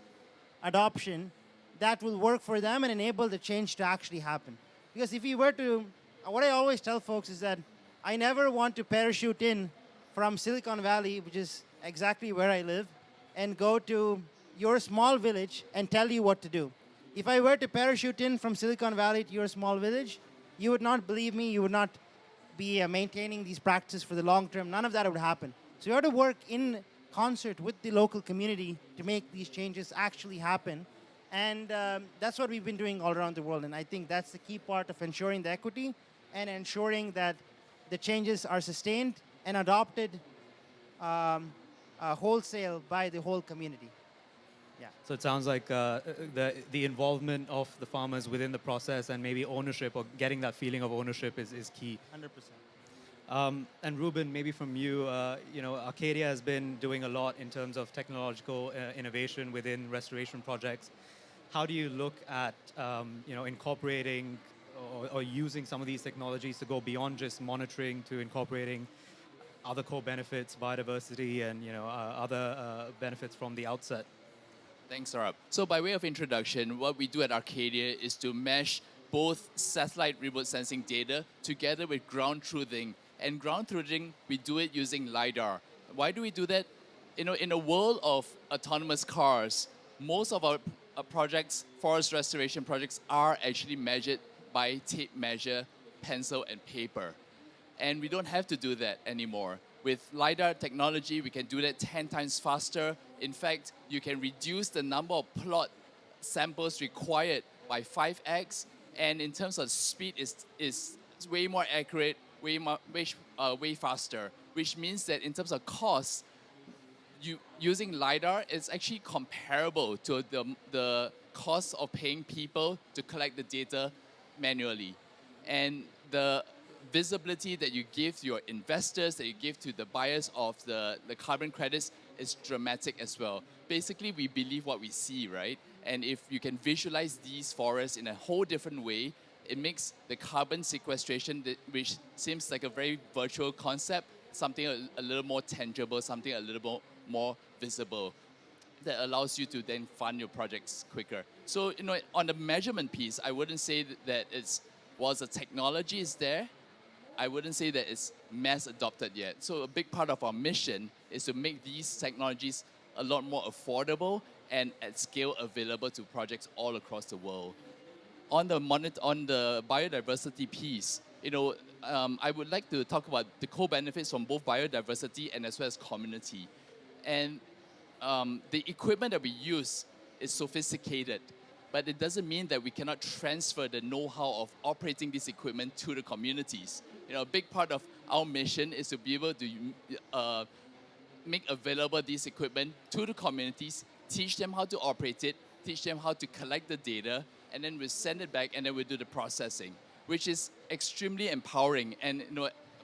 adoption that will work for them and enable the change to actually happen? Because if we were to, what I always tell folks is that I never want to parachute in from Silicon Valley, which is exactly where I live, and go to your small village and tell you what to do. If I were to parachute in from Silicon Valley to your small village, you would not believe me, you would not be maintaining these practices for the long term. None of that would happen. So you have to work in concert with the local community to make these changes actually happen. And that's what we've been doing all around the world. And I think that's the key part of ensuring the equity and ensuring that the changes are sustained and adopted wholesale by the whole community. Yeah. So it sounds like the involvement of the farmers within the process and maybe ownership or getting that feeling of ownership is key. 100%. And Ruben, maybe from you, Arcadia has been doing a lot in terms of technological innovation within restoration projects. How do you look at, incorporating or using some of these technologies to go beyond just monitoring to incorporating other core benefits, biodiversity, and other benefits from the outset? Thanks, Saurabh. So by way of introduction, what we do at Arcadia is to mesh both satellite remote sensing data together with ground truthing. And ground truthing, we do it using LiDAR. Why do we do that? In a world of autonomous cars, most of our projects, forest restoration projects, are actually measured by tape measure, pencil, and paper. And we don't have to do that anymore. With LiDAR technology, we can do that 10 times faster. In fact, you can reduce the number of plot samples required by 5x. And in terms of speed, is way more accurate, way faster. Which means that in terms of cost, using LiDAR is actually comparable to the cost of paying people to collect the data manually. And the visibility that you give to your investors, that you give to the buyers of the carbon credits is dramatic as well. Basically, we believe what we see, right? And if you can visualize these forests in a whole different way, it makes the carbon sequestration, which seems like a very virtual concept, something a little more tangible, something a little more visible that allows you to then fund your projects quicker. So, on the measurement piece, I wouldn't say that the technology is there, I wouldn't say that it's mass adopted yet. So a big part of our mission is to make these technologies a lot more affordable and at scale available to projects all across the world. On the biodiversity piece, I would like to talk about the co-benefits from both biodiversity and as well as community. And the equipment that we use is sophisticated, but it doesn't mean that we cannot transfer the know-how of operating this equipment to the communities. A big part of our mission is to be able to make available this equipment to the communities, teach them how to operate it, teach them how to collect the data, and then we send it back and then we do the processing, which is extremely empowering. And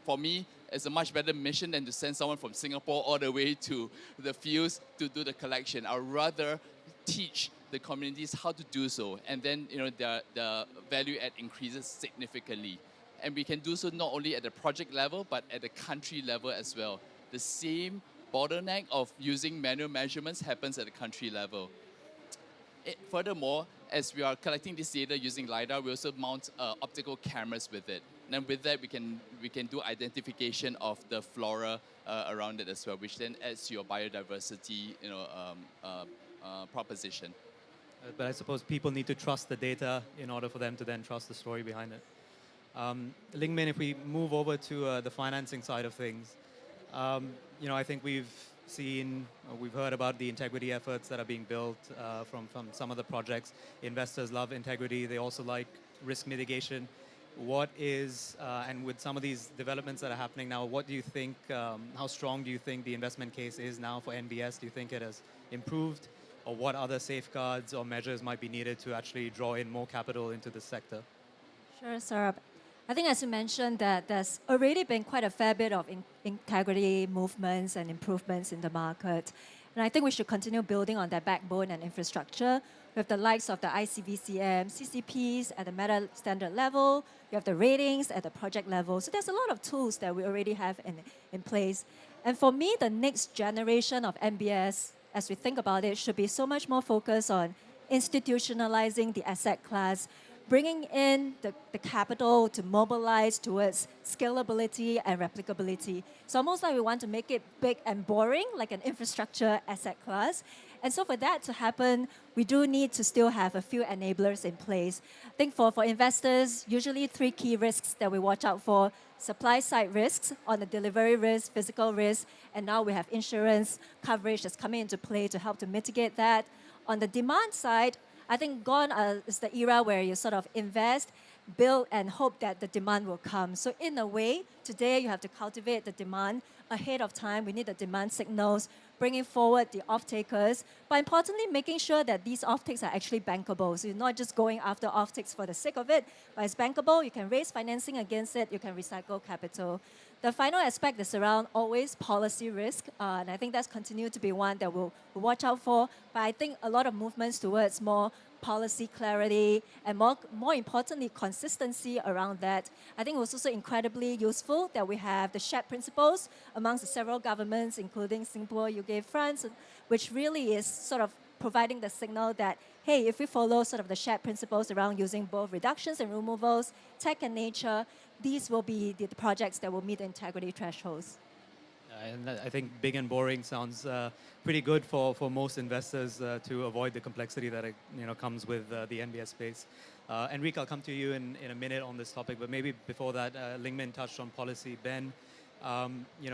for me, it's a much better mission than to send someone from Singapore all the way to the fields to do the collection. I'd rather teach the communities how to do so, and then the value add increases significantly. And we can do so not only at the project level, but at the country level as well. The same bottleneck of using manual measurements happens at the country level. Furthermore, as we are collecting this data using LiDAR, we also mount optical cameras with it. And then with that, we can do identification of the flora around it as well, which then adds to your biodiversity proposition. But I suppose people need to trust the data in order for them to then trust the story behind it. Ling, if we move over to the financing side of things, I think we've heard about the integrity efforts that are being built from some of the projects. Investors love integrity. They also like risk mitigation. What is, and with some of these developments that are happening now, what do you think, how strong do you think the investment case is now for NBS? Do you think it has improved? Or what other safeguards or measures might be needed to actually draw in more capital into the sector? Sure, Saurabh. I think as you mentioned that there's already been quite a fair bit of integrity movements and improvements in the market. And And I think we should continue building on that backbone and infrastructure with the likes of the ICVCM, CCPs at the meta standard level. You have the ratings at the project level. So there's a lot of tools that we already have in place. And for me, the next generation of NBS, as we think about it, should be so much more focused on institutionalizing the asset class, bringing in the capital to mobilize towards scalability and replicability. It's almost like we want to make it big and boring, like an infrastructure asset class. And so for that to happen, we do need to still have a few enablers in place. I think for investors, usually 3 key risks that we watch out for: supply side risks, on the delivery risk, physical risk, and now we have insurance coverage that's coming into play to help to mitigate that. On the demand side, I think gone is the era where you sort of invest, build, and hope that the demand will come. So in a way, today you have to cultivate the demand ahead of time. We need the demand signals, bringing forward the off-takers, but importantly, making sure that these off-takes are actually bankable. So you're not just going after off-takes for the sake of it, but it's bankable. You can raise financing against it. You can recycle capital. The final aspect is around always policy risk, and I think that's continued to be one that we'll watch out for. But I think a lot of movements towards more policy clarity and more importantly, consistency around that. I think it was also incredibly useful that we have the shared principles amongst the several governments, including Singapore, UK, France, which really is sort of providing the signal that, hey, if we follow sort of the shared principles around using both reductions and removals, tech and nature, these will be the projects that will meet the integrity thresholds. And I think big and boring sounds pretty good for most investors to avoid the complexity that comes with the NBS space. Enric, I'll come to you in a minute on this topic, but maybe before that, Lingmin touched on policy. Ben,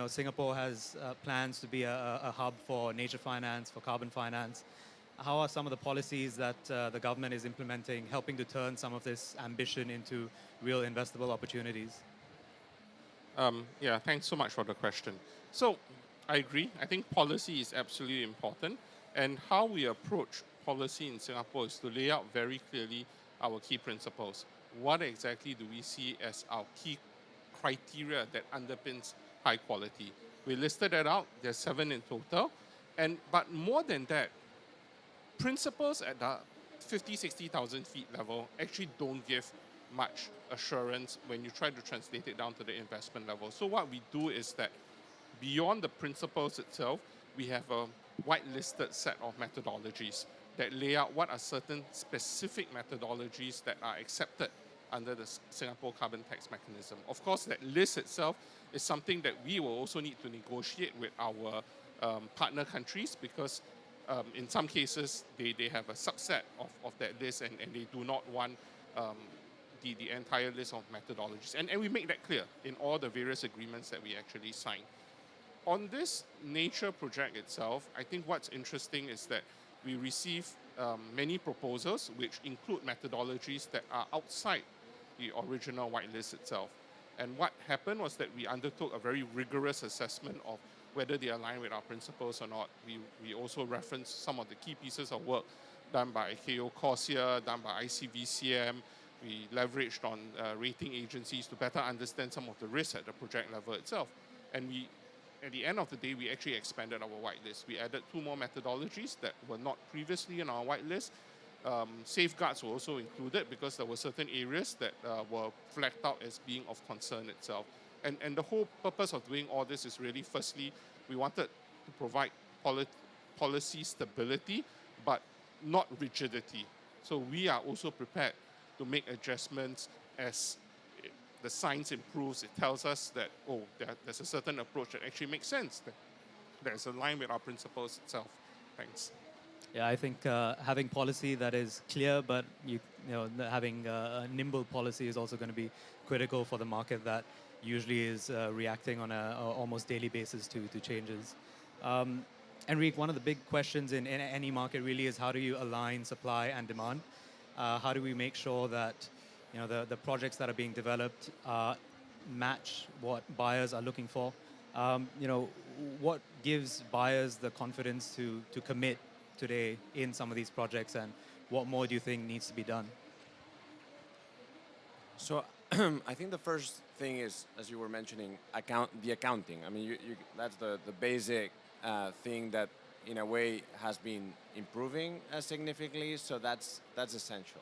Singapore has plans to be a hub for nature finance, for carbon finance. How are some of the policies that the government is implementing helping to turn some of this ambition into real investable opportunities? Yeah, thanks so much for the question. So I agree. I think policy is absolutely important. And how we approach policy in Singapore is to lay out very clearly our key principles. What exactly do we see as our key criteria that underpins high quality? We listed that out. There's 7 in total. But more than that, principles at the 50, 60,000 feet level actually don't give much assurance when you try to translate it down to the investment level. So what we do is that beyond the principles itself, we have a whitelisted set of methodologies that lay out what are certain specific methodologies that are accepted under the Singapore carbon tax mechanism. Of course, that list itself is something that we will also need to negotiate with our partner countries, because in some cases, they have a subset of that list and they do not want the entire list of methodologies. And we make that clear in all the various agreements that we actually sign. On this nature project itself, I think what's interesting is that we receive many proposals which include methodologies that are outside the original whitelist itself. And what happened was that we undertook a very rigorous assessment of whether they align with our principles or not. We also referenced some of the key pieces of work done by KO Corsia, done by ICVCM. We leveraged on rating agencies to better understand some of the risks at the project level itself. And at the end of the day, we actually expanded our whitelist. We added 2 more methodologies that were not previously in our whitelist. Safeguards were also included because there were certain areas that were flagged out as being of concern itself. And the whole purpose of doing all this is really, firstly, we wanted to provide policy stability, but not rigidity. So we are also prepared to make adjustments as the science improves. It tells us that, there's a certain approach that actually makes sense, that is aligned with our principles itself. Thanks. Yeah, I think having policy that is clear, but having a nimble policy is also going to be critical for the market that usually is reacting on an almost daily basis to changes. Enric, one of the big questions in any market really is how do you align supply and demand? How do we make sure that the projects that are being developed match what buyers are looking for? What gives buyers the confidence to commit today in some of these projects, and what more do you think needs to be done? So I think the first thing is, as you were mentioning, the accounting. I mean, that's the basic thing that in a way, has been improving significantly. So that's essential.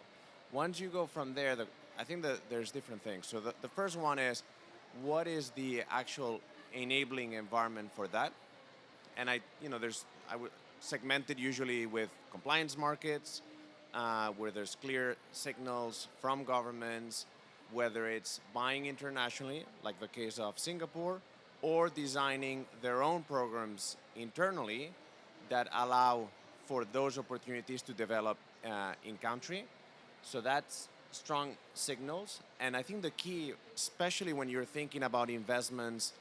Once you go from there, I think that there's different things. So the first one is, what is the actual enabling environment for that? And I would segment it usually with compliance markets, where there's clear signals from governments, whether it's buying internationally, like the case of Singapore, or designing their own programs internally that allow for those opportunities to develop in country. So that's strong signals. And I think the key, especially when you're thinking about investments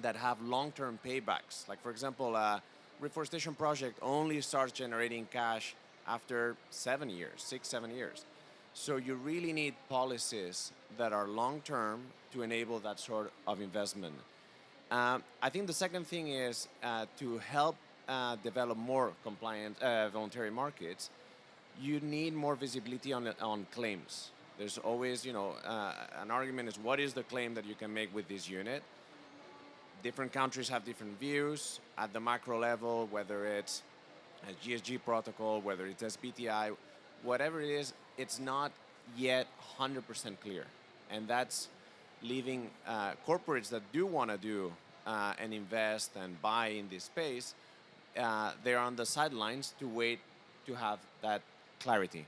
that have long-term paybacks, like for example, a reforestation project only starts generating cash after 7 years, 6, 7 years. So you really need policies that are long-term to enable that sort of investment. I think the second thing is to help develop more compliant voluntary markets, you need more visibility on claims. There's always, an argument is what is the claim that you can make with this unit? Different countries have different views at the macro level, whether it's a GSG protocol, whether it's SBTI, whatever it is, it's not yet 100% clear. And that's leaving corporates that do want to do and invest and buy in this space, they're on the sidelines to wait to have that clarity.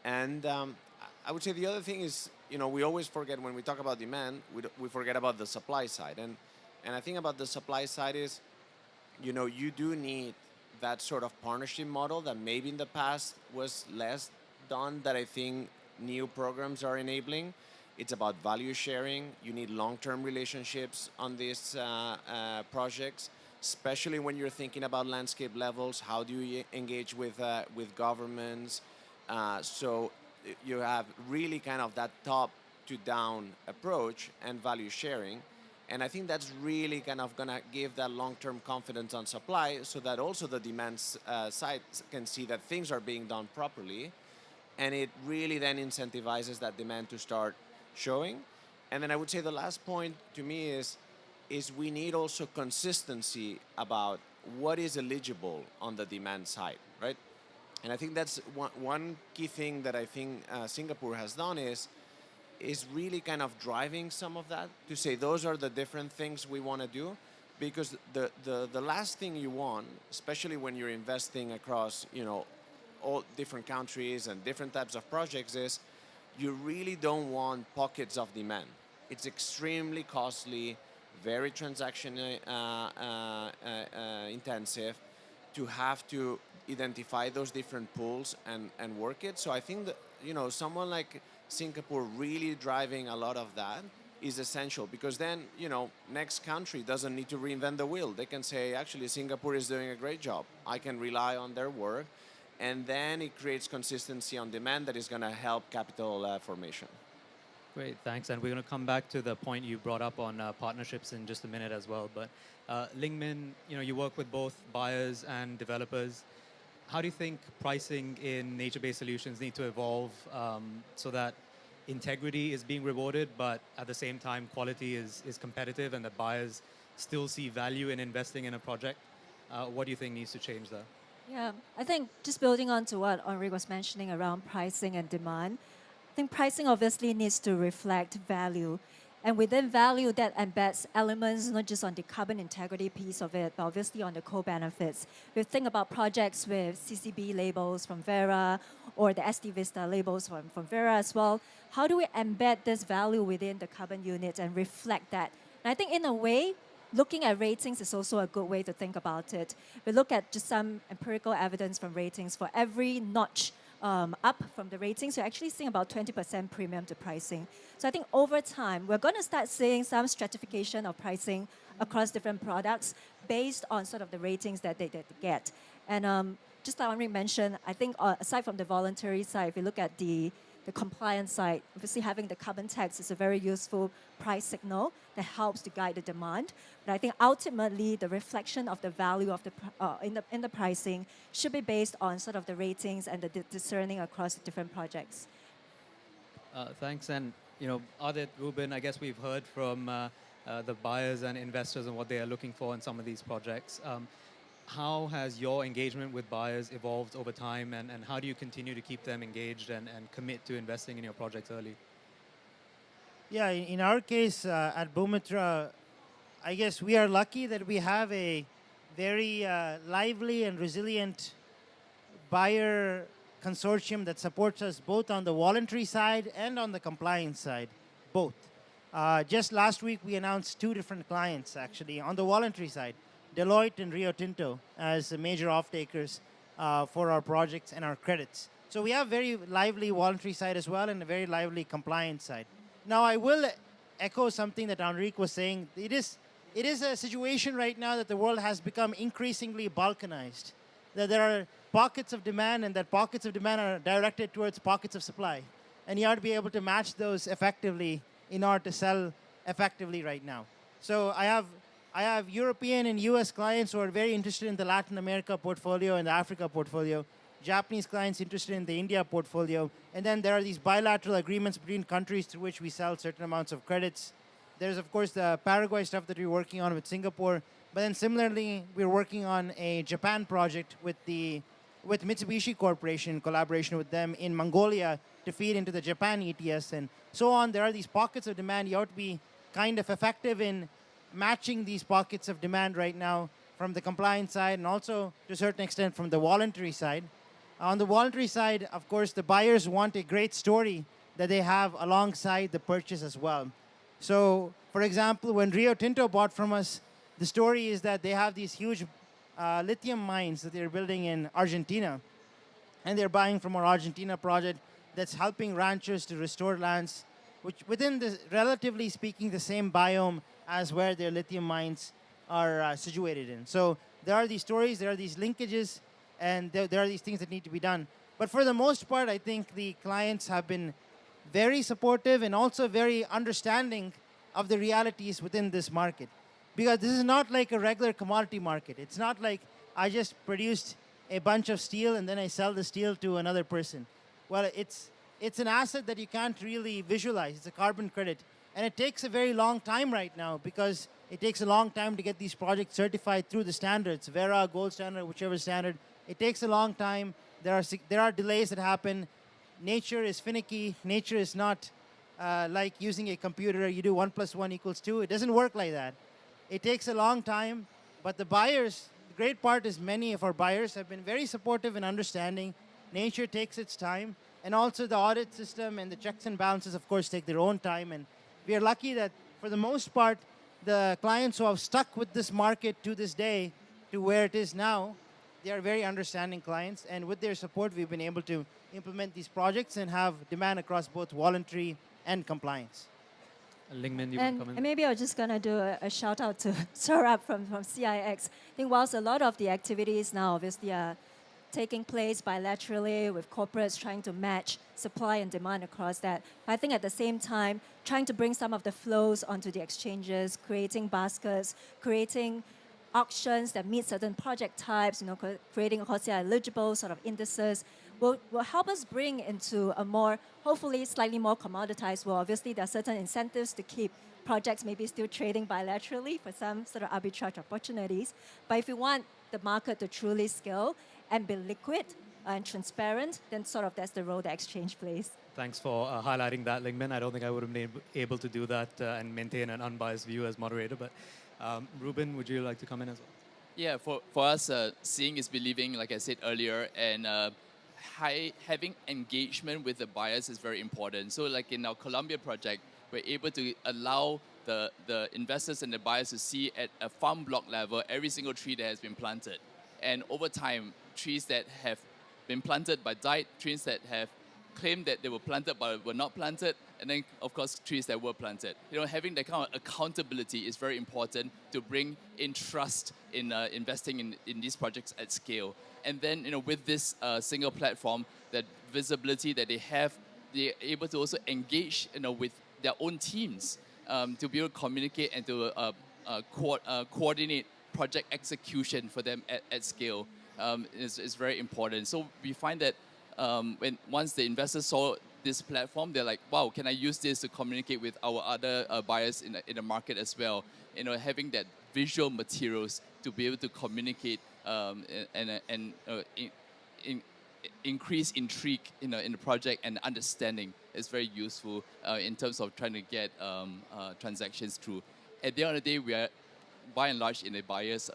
And I would say the other thing is, we always forget when we talk about demand, we forget about the supply side. And I think about the supply side is, you do need that sort of partnership model that maybe in the past was less done, that I think new programs are enabling. It's about value sharing. You need long-term relationships on these projects, especially when you're thinking about landscape levels. How do you engage with governments? So you have really kind of that top-to-down approach and value sharing. And I think that's really kind of going to give that long-term confidence on supply, so that also the demand side can see that things are being done properly. And it really then incentivizes that demand to start showing. And then I would say the last point to me is we need also consistency about what is eligible on the demand side, right? And I think that's one key thing that I think Singapore has done is really kind of driving some of that to say those are the different things we want to do, because the last thing you want, especially when you're investing across all different countries and different types of projects, is you really don't want pockets of demand. It's extremely costly, very transaction intensive to have to identify those different pools and work it. So I think that someone like Singapore really driving a lot of that is essential, because then next country doesn't need to reinvent the wheel. They can say, actually, Singapore is doing a great job. I can rely on their work. And then it creates consistency on demand that is going to help capital formation. Great, thanks. And we're going to come back to the point you brought up on partnerships in just a minute as well. But Ling Min, you work with both buyers and developers. How do you think pricing in nature-based solutions need to evolve so that integrity is being rewarded, but at the same time quality is competitive, and that buyers still see value in investing in a project? What do you think needs to change there? Yeah, I think just building on to what Enric was mentioning around pricing and demand, I think pricing obviously needs to reflect value. And within value, that embeds elements not just on the carbon integrity piece of it, but obviously on the co-benefits. We think about projects with CCB labels from Vera or the SD Vista labels from Vera as well. How do we embed this value within the carbon unit and reflect that? And I think in a way, looking at ratings is also a good way to think about it. We look at just some empirical evidence from ratings. For every notch up from the ratings, you're actually seeing about 20% premium to pricing. So I think over time, we're going to start seeing some stratification of pricing across different products based on sort of the ratings that they get. And just like Enric mentioned, I think aside from the voluntary side, if you look at the compliance side, obviously having the carbon tax is a very useful price signal that helps to guide the demand. But I think ultimately the reflection of the value of the in the pricing should be based on sort of the ratings and the discerning across the different projects. Thanks. And Aadith, Ruben, I guess we've heard from the buyers and investors and what they are looking for in some of these projects. how has your engagement with buyers evolved over time, and how do you continue to keep them engaged and commit to investing in your projects early? Yeah, in our case at Boomitra, I guess we are lucky that we have a very lively and resilient buyer consortium that supports us both on the voluntary side and on the compliance side, both. Just last week, we announced 2 different clients, actually, on the voluntary side, Deloitte and Rio Tinto as major off-takers for our projects and our credits. So we have very lively voluntary side as well and a very lively compliance side. Now, I will echo something that Enric was saying. It is a situation right now that the world has become increasingly balkanized, that there are pockets of demand and that pockets of demand are directed towards pockets of supply. And you have to be able to match those effectively in order to sell effectively right now. So I have European and US clients who are very interested in the Latin America portfolio and the Africa portfolio, Japanese clients interested in the India portfolio, and then there are these bilateral agreements between countries through which we sell certain amounts of credits. There's, of course, the Paraguay stuff that we're working on with Singapore, but then similarly, we're working on a Japan project with Mitsubishi Corporation, in collaboration with them in Mongolia to feed into the Japan ETS and so on. There are these pockets of demand. You have to be kind of effective in matching these pockets of demand right now from the compliance side and also to a certain extent from the voluntary side. On the voluntary side, of course, the buyers want a great story that they have alongside the purchase as well. So, for example, when Rio Tinto bought from us, the story is that they have these huge lithium mines that they're building in Argentina, and they're buying from our Argentina project that's helping ranchers to restore lands, which within the, relatively speaking, the same biome as where their lithium mines are situated in. So there are these stories, there are these linkages, and there are these things that need to be done. But for the most part, I think the clients have been very supportive and also very understanding of the realities within this market. Because this is not like a regular commodity market. It's not like I just produced a bunch of steel and then I sell the steel to another person. Well, it's an asset that you can't really visualize. It's a carbon credit. And it takes a very long time right now because it takes a long time to get these projects certified through the standards, Vera, Gold Standard, whichever standard. It takes a long time. There are delays that happen. Nature is finicky. Nature is not like using a computer. You do 1 + 1 = 2. It doesn't work like that. It takes a long time, but the buyers, the great part is many of our buyers have been very supportive and understanding. Nature takes its time, and also the audit system and the checks and balances, of course, take their own time. And we are lucky that, for the most part, the clients who have stuck with this market to this day, to where it is now, they are very understanding clients. And with their support, we've been able to implement these projects and have demand across both voluntary and compliance. Lingmin, you and, want to comment? and maybe I was just going to do a shout out to Saurabh from CIX. I think whilst a lot of the activities now obviously are taking place bilaterally with corporates trying to match supply and demand across that, I think at the same time trying to bring some of the flows onto the exchanges, creating baskets, creating auctions that meet certain project types, creating eligible sort of indices, will help us bring into a more, hopefully slightly more commoditized world. Obviously, there are certain incentives to keep projects maybe still trading bilaterally for some sort of arbitrage opportunities. But if you want the market to truly scale and be liquid and transparent, then sort of that's the role the exchange plays. Thanks for highlighting that, Lingmin. I don't think I would have been able to do that and maintain an unbiased view as moderator. But Ruben, would you like to come in as well? Yeah, for us, seeing is believing, like I said earlier, and having engagement with the buyers is very important. So like in our Colombia project, we're able to allow the investors and the buyers to see at a farm block level every single tree that has been planted. And over time, trees that have been planted but died, trees that have claimed that they were planted but were not planted, and then, of course, trees that were planted. Having that kind of accountability is very important to bring in trust in investing in these projects at scale. And then, with this single platform, that visibility that they have, they're able to also engage, with their own teams to be able to communicate and to coordinate project execution for them at scale is very important. So we find that once the investors saw this platform, they're like, wow, can I use this to communicate with our other buyers in the market as well? Having that visual materials to be able to communicate increase intrigue in the project and understanding is very useful in terms of trying to get transactions through. At the end of the day, we are by and large in a buyer's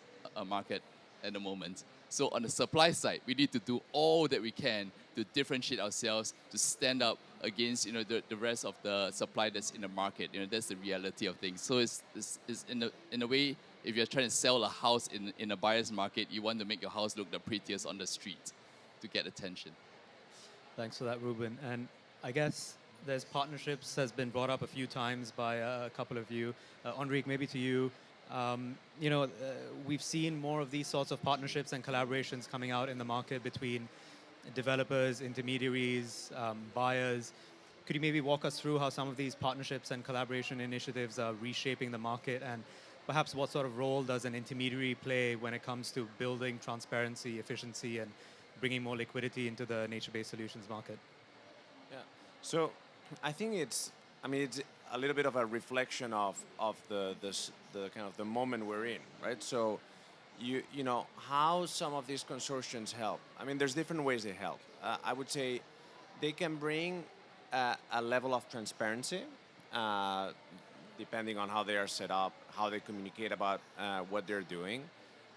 market at the moment. So on the supply side, we need to do all that we can to differentiate ourselves, to stand up against the rest of the supply that's in the market. That's the reality of things. So it's in a way, if you're trying to sell a house in a buyer's market, you want to make your house look the prettiest on the street to get attention. Thanks for that, Ruben. And I guess there's partnerships has been brought up a few times by a couple of you. Enric, maybe to you. We've seen more of these sorts of partnerships and collaborations coming out in the market between developers, intermediaries, buyers. Could you maybe walk us through how some of these partnerships and collaboration initiatives are reshaping the market, and perhaps what sort of role does an intermediary play when it comes to building transparency, efficiency, and bringing more liquidity into the nature-based solutions market? Yeah. So I think it's a little bit of a reflection of the kind of the moment we're in, right? So you know how some of these consortiums help. I mean, there's different ways they help. I would say they can bring a level of transparency, depending on how they are set up, how they communicate about what they're doing.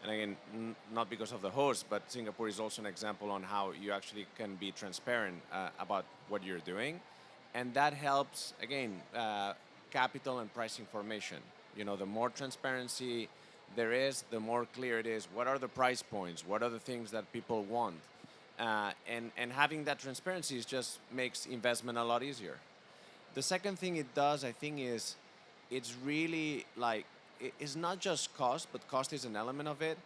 And again, not because of the host, but Singapore is also an example on how you actually can be transparent about what you're doing. And that helps, again, capital and pricing formation. The more transparency there is, the more clear it is. What are the price points? What are the things that people want? And having that transparency just makes investment a lot easier. The second thing it does, I think, is it's really like, it's not just cost, but cost is an element of it.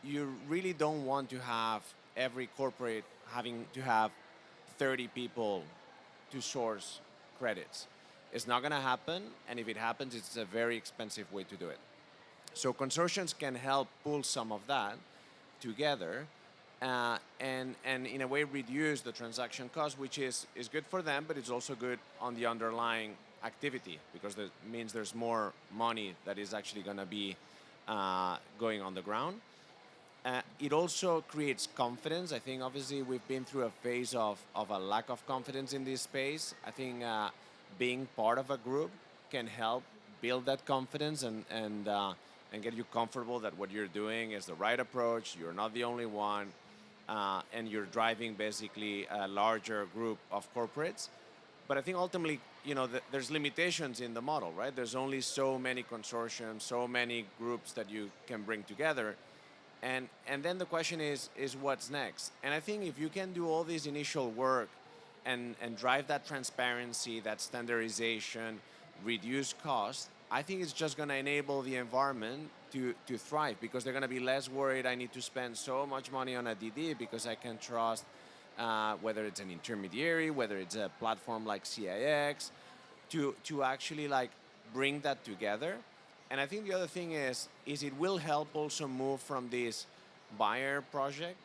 You really don't want to have every corporate having to have 30 people to source credits. It's not going to happen, and if it happens, it's a very expensive way to do it. So consortiums can help pull some of that together and in a way reduce the transaction cost, which is good for them, but it's also good on the underlying activity, because that means there's more money that is actually going to be going on the ground. It also creates confidence. I think obviously we've been through a phase of a lack of confidence in this space. I think being part of a group can help build that confidence and get you comfortable that what you're doing is the right approach, you're not the only one, and you're driving basically a larger group of corporates. But I think ultimately, there's limitations in the model, right? There's only so many consortiums, so many groups that you can bring together. And then the question is what's next? And I think if you can do all this initial work and drive that transparency, that standardization, reduce cost, I think it's just going to enable the environment to thrive, because they're going to be less worried, I need to spend so much money on a DD because I can trust whether it's an intermediary, whether it's a platform like CIX, to actually like bring that together. And I think the other thing is it will help also move from this buyer project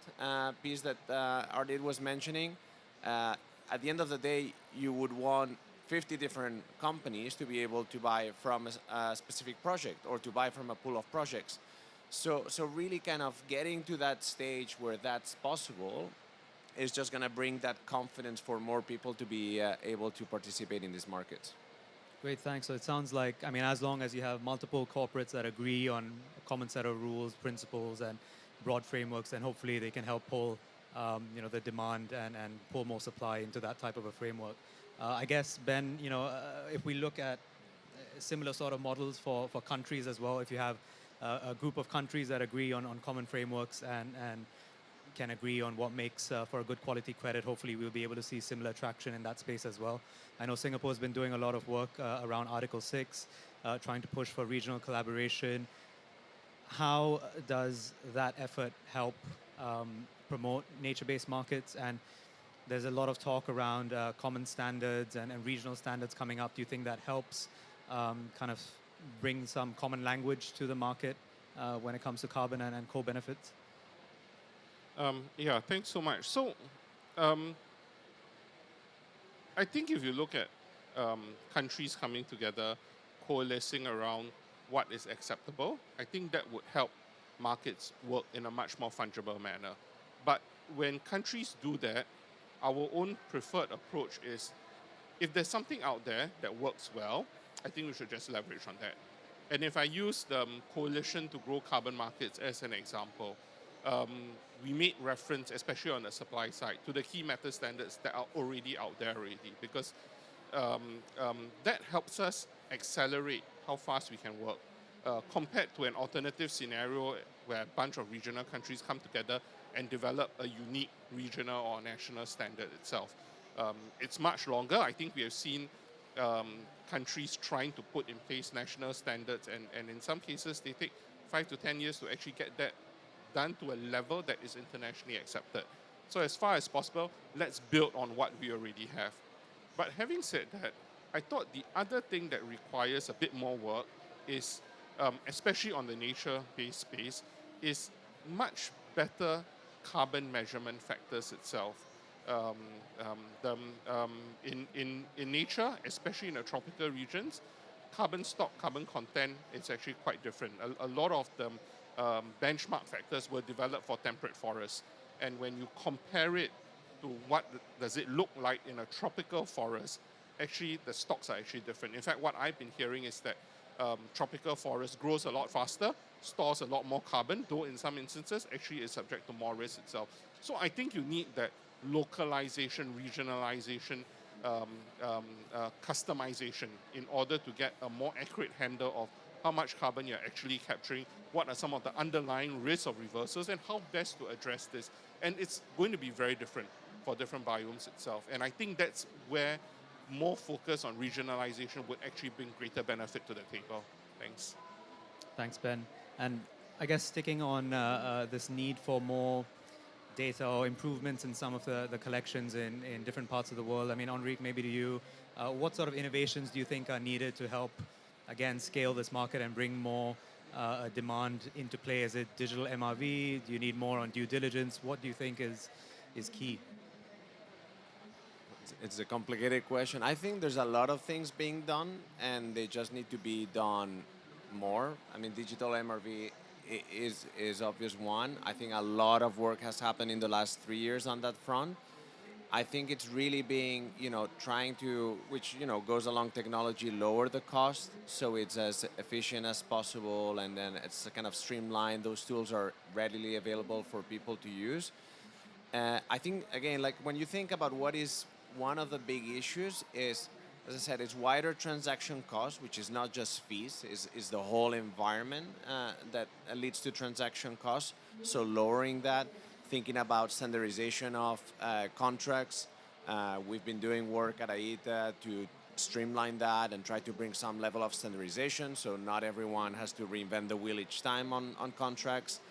piece that Ardith was mentioning. At the end of the day, you would want 50 different companies to be able to buy from a specific project or to buy from a pool of projects. So really kind of getting to that stage where that's possible is just going to bring that confidence for more people to be able to participate in these markets. Great, thanks. So it sounds like, as long as you have multiple corporates that agree on a common set of rules, principles, and broad frameworks, then hopefully they can help pull the demand and pull more supply into that type of a framework. I guess, Ben, if we look at similar sort of models for countries as well, if you have a group of countries that agree on common frameworks and can agree on what makes for a good quality credit, hopefully we'll be able to see similar traction in that space as well. I know Singapore's been doing a lot of work around Article 6, trying to push for regional collaboration. How does that effort help promote nature-based markets? And there's a lot of talk around common standards and regional standards coming up. Do you think that helps kind of bring some common language to the market when it comes to carbon and co-benefits? Yeah, thanks so much. So I think if you look at countries coming together, coalescing around what is acceptable, I think that would help markets work in a much more fungible manner. But when countries do that, our own preferred approach is, if there's something out there that works well, I think we should just leverage on that. And if I use the Coalition to Grow Carbon Markets as an example, we made reference, especially on the supply side, to the key meta standards that are already out there already, because that helps us accelerate how fast we can work, compared to an alternative scenario where a bunch of regional countries come together and develop a unique regional or national standard itself. It's much longer. I think we have seen countries trying to put in place national standards, and in some cases they take 5 to 10 years to actually get that done to a level that is internationally accepted. So as far as possible, let's build on what we already have. But having said that, I thought the other thing that requires a bit more work is, especially on the nature-based space, is much better carbon measurement factors itself. In nature, especially in the tropical regions, carbon stock, carbon content is actually quite different. A lot of the benchmark factors were developed for temperate forests. And when you compare it to what does it look like in a tropical forest, actually the stocks are actually different. In fact, what I've been hearing is that tropical forest grows a lot faster, stores a lot more carbon, though in some instances actually is subject to more risk itself. So I think you need that localization, regionalization, customization in order to get a more accurate handle of how much carbon you're actually capturing, what are some of the underlying risks of reversals, and how best to address this. And it's going to be very different for different biomes itself. And I think that's where more focus on regionalization would actually bring greater benefit to the table. Thanks. Thanks, Ben. And I guess sticking on this need for more data or improvements in some of the collections in different parts of the world. I mean, Enric, maybe to you, what sort of innovations do you think are needed to help, again, scale this market and bring more demand into play? Is it digital MRV? Do you need more on due diligence? What do you think is key? It's a complicated question. I think there's a lot of things being done, and they just need to be done more. I mean, digital MRV is obvious one. I think a lot of work has happened in the last 3 years on that front. I think it's really being, trying to, which, goes along technology, lower the cost so it's as efficient as possible, and then it's kind of streamlined. Those tools are readily available for people to use. I think, again, like when you think about what is one of the big issues is, as I said, it's wider transaction costs, which is not just fees, is the whole environment that leads to transaction costs. So lowering that, thinking about standardization of contracts. We've been doing work at Aadith to streamline that and try to bring some level of standardization so not everyone has to reinvent the wheel each time on contracts.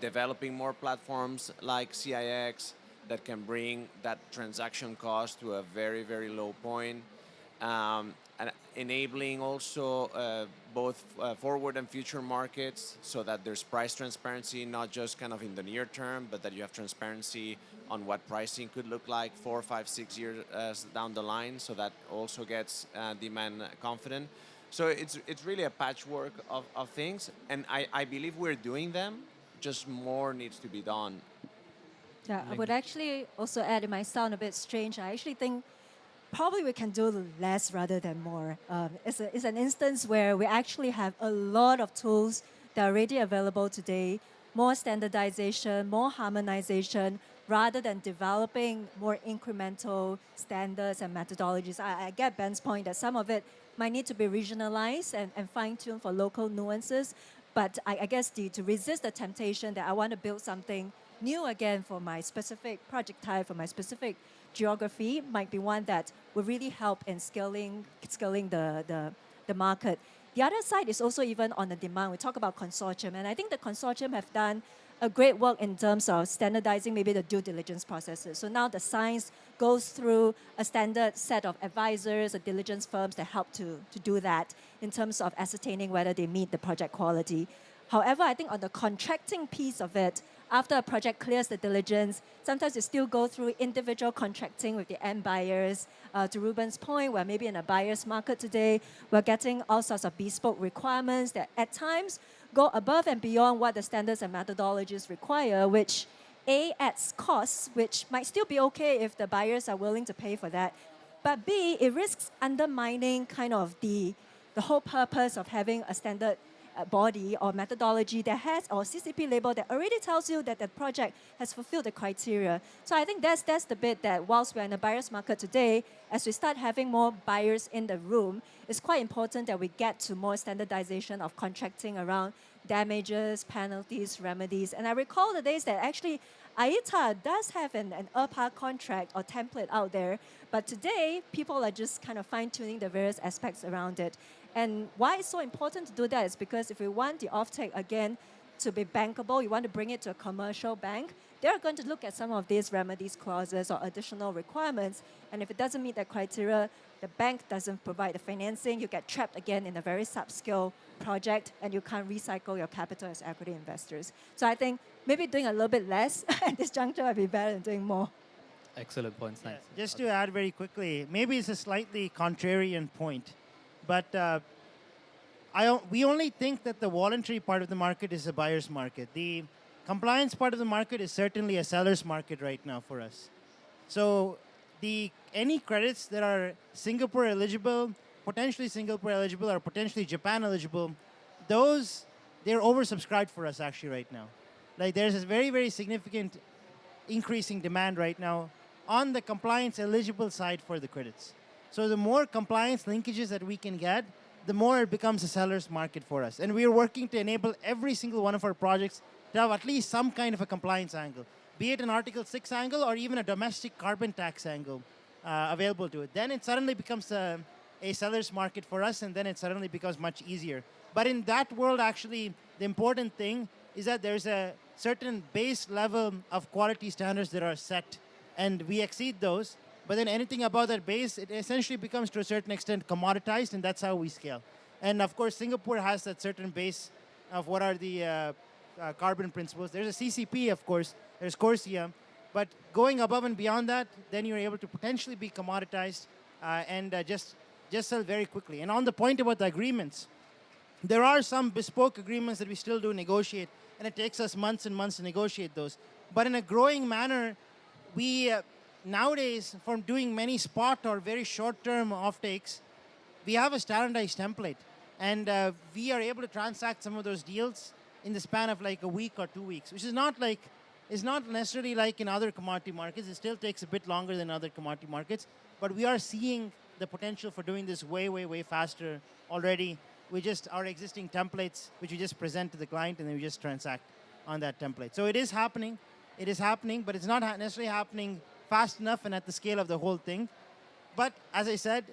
Developing more platforms like CIX that can bring that transaction cost to a very, very low point. And enabling also both forward and future markets so that there's price transparency, not just kind of in the near term, but that you have transparency on what pricing could look like 4, 5, 6 years down the line, so that also gets demand confident. So it's really a patchwork of things, and I believe we're doing them, just more needs to be done. Yeah, I would actually also add, it might sound a bit strange, I actually think probably we can do less rather than more. It's an instance where we actually have a lot of tools that are already available today, more standardization, more harmonization, rather than developing more incremental standards and methodologies. I get Ben's point that some of it might need to be regionalized and fine-tuned for local nuances, but I guess to resist the temptation that I want to build something new again for my specific project type, for my specific geography, might be one that will really help in scaling the market. The other side is also even on the demand. We talk about consortium, and I think the consortium have done a great work in terms of standardizing maybe the due diligence processes. So now the science goes through a standard set of advisors or diligence firms that help to do that in terms of ascertaining whether they meet the project quality. However, I think on the contracting piece of it, after a project clears the diligence, sometimes you still go through individual contracting with the end buyers. To Ruben's point, we're maybe in a buyer's market today. We're getting all sorts of bespoke requirements that at times go above and beyond what the standards and methodologies require, which A, adds costs, which might still be okay if the buyers are willing to pay for that. But B, it risks undermining kind of the whole purpose of having a standard body or methodology that has, or CCP label that already tells you that the project has fulfilled the criteria. So I think that's the bit that whilst we're in a buyer's market today, as we start having more buyers in the room, it's quite important that we get to more standardization of contracting around damages, penalties, remedies. And I recall the days that actually Aadith does have an ERPA contract or template out there, but today people are just kind of fine-tuning the various aspects around it. And why it's so important to do that is because if we want the offtake again to be bankable, you want to bring it to a commercial bank, they're going to look at some of these remedies clauses or additional requirements. And if it doesn't meet that criteria, the bank doesn't provide the financing, you get trapped again in a very subscale project and you can't recycle your capital as equity investors. So I think maybe doing a little bit less at this juncture would be better than doing more. Excellent points, thanks. Just to add very quickly, maybe it's a slightly contrarian point, but we only think that the voluntary part of the market is a buyer's market. The compliance part of the market is certainly a seller's market right now for us. So any credits that are Singapore eligible, potentially Singapore eligible, or potentially Japan eligible, they're oversubscribed for us actually right now. Like there's a very, very significant increasing demand right now on the compliance eligible side for the credits. So the more compliance linkages that we can get, the more it becomes a seller's market for us. And we are working to enable every single one of our projects to have at least some kind of a compliance angle, be it an Article 6 angle or even a domestic carbon tax angle available to it. Then it suddenly becomes a seller's market for us, and then it suddenly becomes much easier. But in that world, actually, the important thing is that there's a certain base level of quality standards that are set, and we exceed those. But then anything above that base, it essentially becomes to a certain extent commoditized, and that's how we scale. And of course, Singapore has that certain base of what are the carbon principles. There's a CCP, of course. There's CORSIA. But going above and beyond that, then you're able to potentially be commoditized and just sell very quickly. And on the point about the agreements, there are some bespoke agreements that we still do negotiate, and it takes us months and months to negotiate those. But in a growing manner, we nowadays, from doing many spot or very short-term offtakes, we have a standardized template. And we are able to transact some of those deals in the span of like a week or 2 weeks, which is not necessarily like in other commodity markets. It still takes a bit longer than other commodity markets. But we are seeing the potential for doing this way, way, way faster already. Our existing templates, which we just present to the client, and then we just transact on that template. So it is happening, but it's not necessarily happening fast enough and at the scale of the whole thing. But as I said,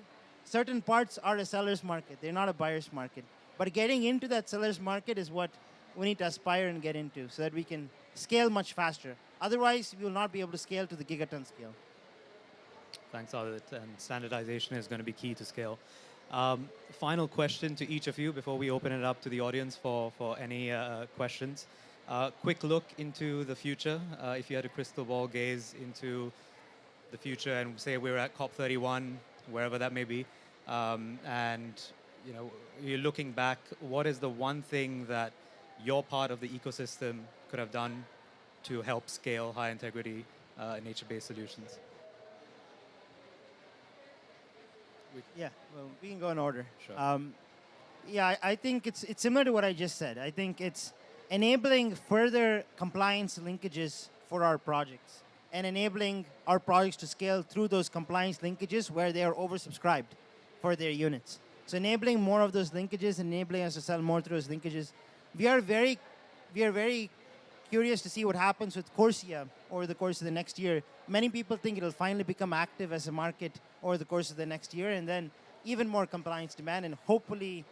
certain parts are a seller's market. They're not a buyer's market. But getting into that seller's market is what we need to aspire and get into so that we can scale much faster. Otherwise, we will not be able to scale to the gigaton scale. Thanks, Aadith. And standardization is going to be key to scale. Final question to each of you before we open it up to the audience for any questions. Quick look into the future. If you had a crystal ball gaze into the future and say we're at COP31, wherever that may be, and you're looking back, what is the one thing that your part of the ecosystem could have done to help scale high integrity nature-based solutions? Yeah, well, we can go in order. Sure. I think it's similar to what I just said. I think it's enabling further compliance linkages for our projects and enabling our projects to scale through those compliance linkages where they are oversubscribed for their units. So enabling more of those linkages, enabling us to sell more through those linkages. We are very curious to see what happens with CORSIA over the course of the next year. Many people think it'll finally become active as a market over the course of the next year, and then even more compliance demand and hopefully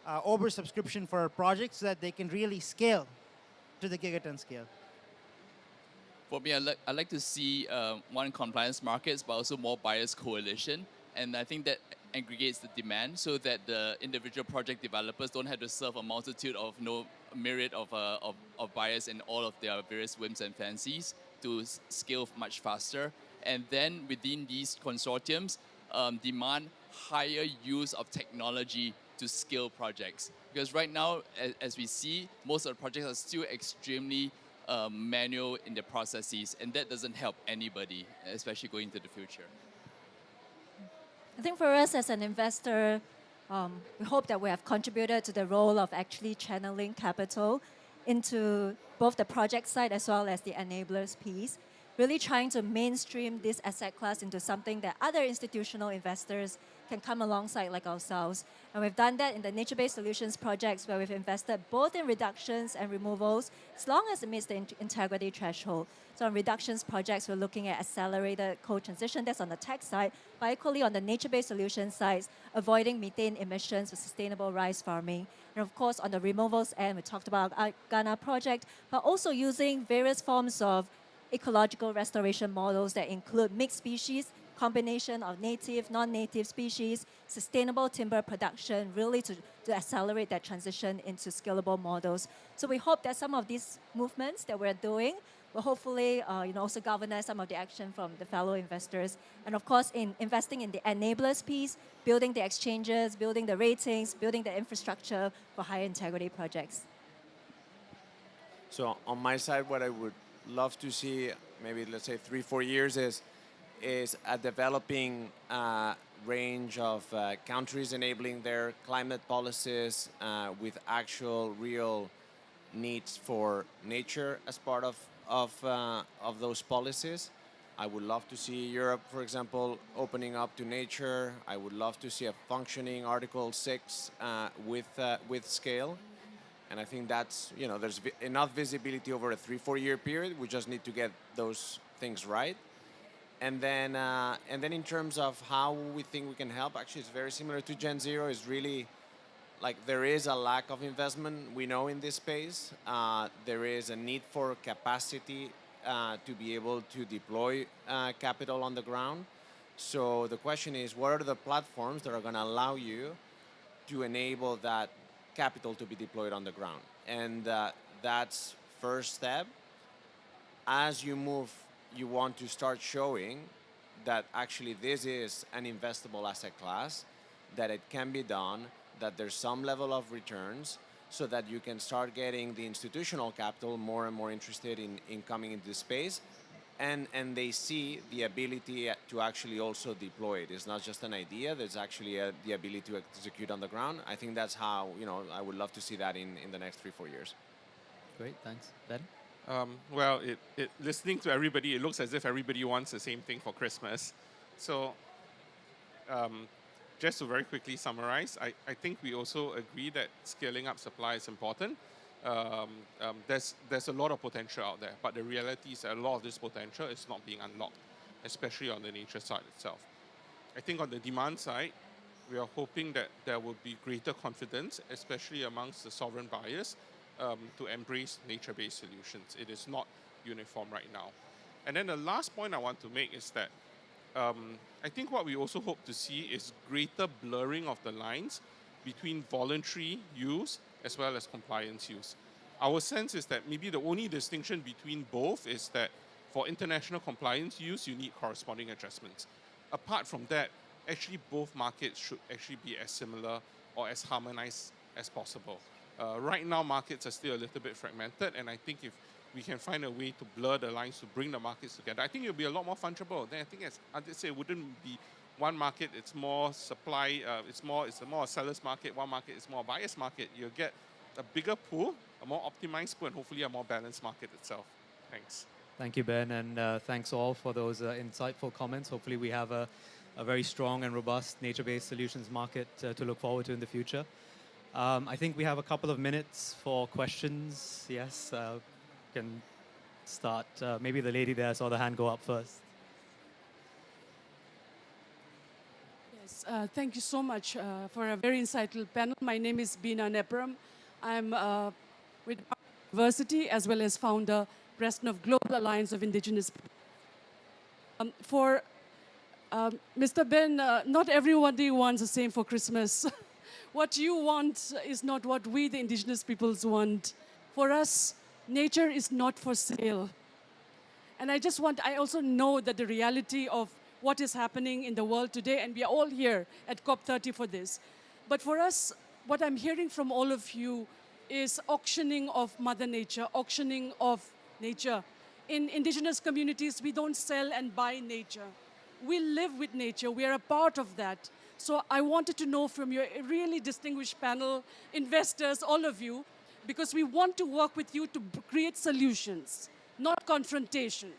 oversubscription for our projects so that they can really scale to the gigaton scale. For me, I like to see one, compliance markets, but also more buyers coalition. And I think that aggregates the demand so that the individual project developers don't have to serve a multitude of myriad of buyers and all of their various whims and fancies to scale much faster. And then within these consortiums, demand higher use of technology to scale projects. Because right now, as we see, most of the projects are still extremely manual in the processes, and that doesn't help anybody, especially going into the future. I think for us as an investor, we hope that we have contributed to the role of actually channeling capital into both the project side as well as the enablers piece, really trying to mainstream this asset class into something that other institutional investors can come alongside like ourselves. And we've done that in the nature-based solutions projects where we've invested both in reductions and removals as long as it meets the integrity threshold. So on reductions projects, we're looking at accelerated co-transition, that's on the tech side, but equally on the nature-based solution sides, avoiding methane emissions with sustainable rice farming. And of course, on the removals end, we talked about our Ghana project, but also using various forms of ecological restoration models that include mixed species, combination of native, non-native species, sustainable timber production, really to accelerate that transition into scalable models. So we hope that some of these movements that we're doing will hopefully also galvanize some of the action from the fellow investors. And of course, in investing in the enablers piece, building the exchanges, building the ratings, building the infrastructure for higher integrity projects. So on my side, what I would love to see, maybe let's say 3-4 years, is a developing range of countries enabling their climate policies with actual real needs for nature as part of those policies. I would love to see Europe, for example, opening up to nature. I would love to see a functioning Article 6 with scale. And I think that's, there's enough visibility over a 3-4 year period. We just need to get those things right. And then in terms of how we think we can help, actually it's very similar to GenZero. It's really like there is a lack of investment, we know, in this space. There is a need for capacity to be able to deploy capital on the ground. So the question is, what are the platforms that are going to allow you to enable that capital to be deployed on the ground? And that's first step. As you move, you want to start showing that actually this is an investable asset class, that it can be done, that there's some level of returns, so that you can start getting the institutional capital more and more interested in coming into the space, and they see the ability to actually also deploy it. It's not just an idea, there's actually the ability to execute on the ground. I think that's how, I would love to see that in the next 3-4 years. Great, thanks. Ben? Well, listening to everybody, it looks as if everybody wants the same thing for Christmas. So just to very quickly summarize, I think we also agree that scaling up supply is important. There's a lot of potential out there, but the reality is that a lot of this potential is not being unlocked, especially on the nature side itself. I think on the demand side, we are hoping that there will be greater confidence, especially amongst the sovereign buyers, to embrace nature-based solutions. It is not uniform right now. And then the last point I want to make is that I think what we also hope to see is greater blurring of the lines between voluntary use as well as compliance use. Our sense is that maybe the only distinction between both is that for international compliance use, you need corresponding adjustments. Apart from that, actually both markets should actually be as similar or as harmonized as possible. Right now, markets are still a little bit fragmented, and I think if we can find a way to blur the lines to bring the markets together, I think it'll be a lot more fungible. Then I think, as Aadith said, it wouldn't be one market, it's more supply, it's more a seller's market, one market is more a buyer's market. You'll get a bigger pool, a more optimized pool, and hopefully a more balanced market itself. Thanks. Thank you, Ben, and thanks all for those insightful comments. Hopefully we have a very strong and robust nature-based solutions market to look forward to in the future. I think we have a couple of minutes for questions. Yes, can start. Maybe the lady there saw the hand go up first. Yes, thank you so much for a very insightful panel. My name is Beena Nepram. I'm with University as well as founder, President of Global Alliance of Indigenous People. For Mr. Ben, not everybody wants the same for Christmas. what you want is not what we, the indigenous peoples, want. For us, nature is not for sale. And I also know that the reality of what is happening in the world today, and we are all here at COP30 for this. But for us, what I'm hearing from all of you is auctioning of Mother Nature, auctioning of nature. In indigenous communities, we don't sell and buy nature. We live with nature. We are a part of that. So I wanted to know from your really distinguished panel, investors, all of you, because we want to work with you to create solutions, not confrontation,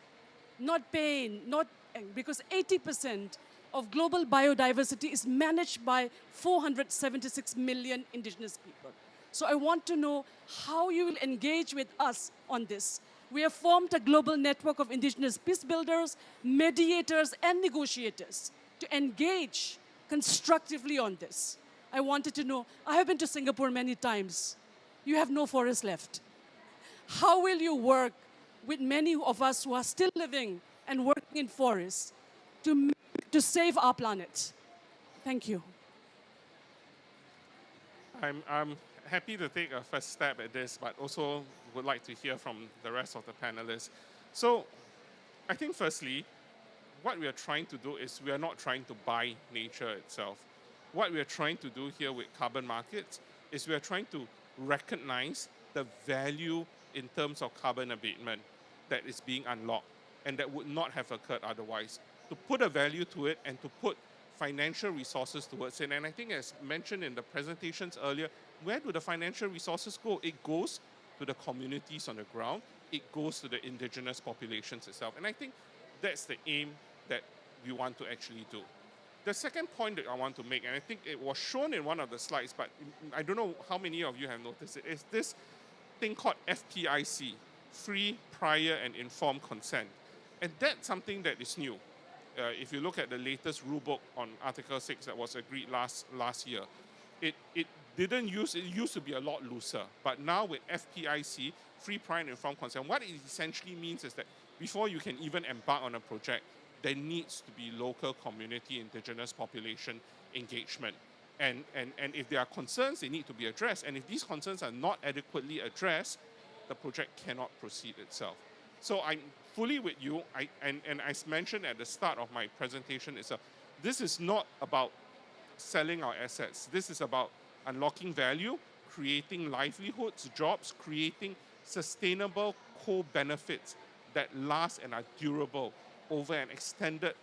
not pain, because 80% of global biodiversity is managed by 476 million indigenous people. So I want to know how you will engage with us on this. We have formed a global network of indigenous peace builders, mediators, and negotiators to engage constructively on this. I wanted to know, I have been to Singapore many times. You have no forest left. How will you work with many of us who are still living and working in forests to save our planet? Thank you. I'm happy to take a first stab at this, but also would like to hear from the rest of the panelists. So I think firstly, what we are trying to do is we are not trying to buy nature itself. What we are trying to do here with carbon markets is we are trying to recognize the value in terms of carbon abatement that is being unlocked and that would not have occurred otherwise. To put a value to it and to put financial resources towards it. And I think as mentioned in the presentations earlier, where do the financial resources go? It goes to the communities on the ground. It goes to the indigenous populations itself. And I think that's the aim that we want to actually do. The second point that I want to make, and I think it was shown in one of the slides, but I don't know how many of you have noticed it, is this thing called FPIC, Free, Prior, and Informed Consent. And that's something that is new. If you look at the latest rulebook on Article 6 that was agreed last year, it used to be a lot looser. But now with FPIC, Free, Prior, and Informed Consent, what it essentially means is that before you can even embark on a project, there needs to be local community, indigenous population engagement. And if there are concerns, they need to be addressed. And if these concerns are not adequately addressed, the project cannot proceed itself. So I'm fully with you. And as mentioned at the start of my presentation, this is not about selling our assets. This is about unlocking value, creating livelihoods, jobs, creating sustainable co-benefits that last and are durable over an extended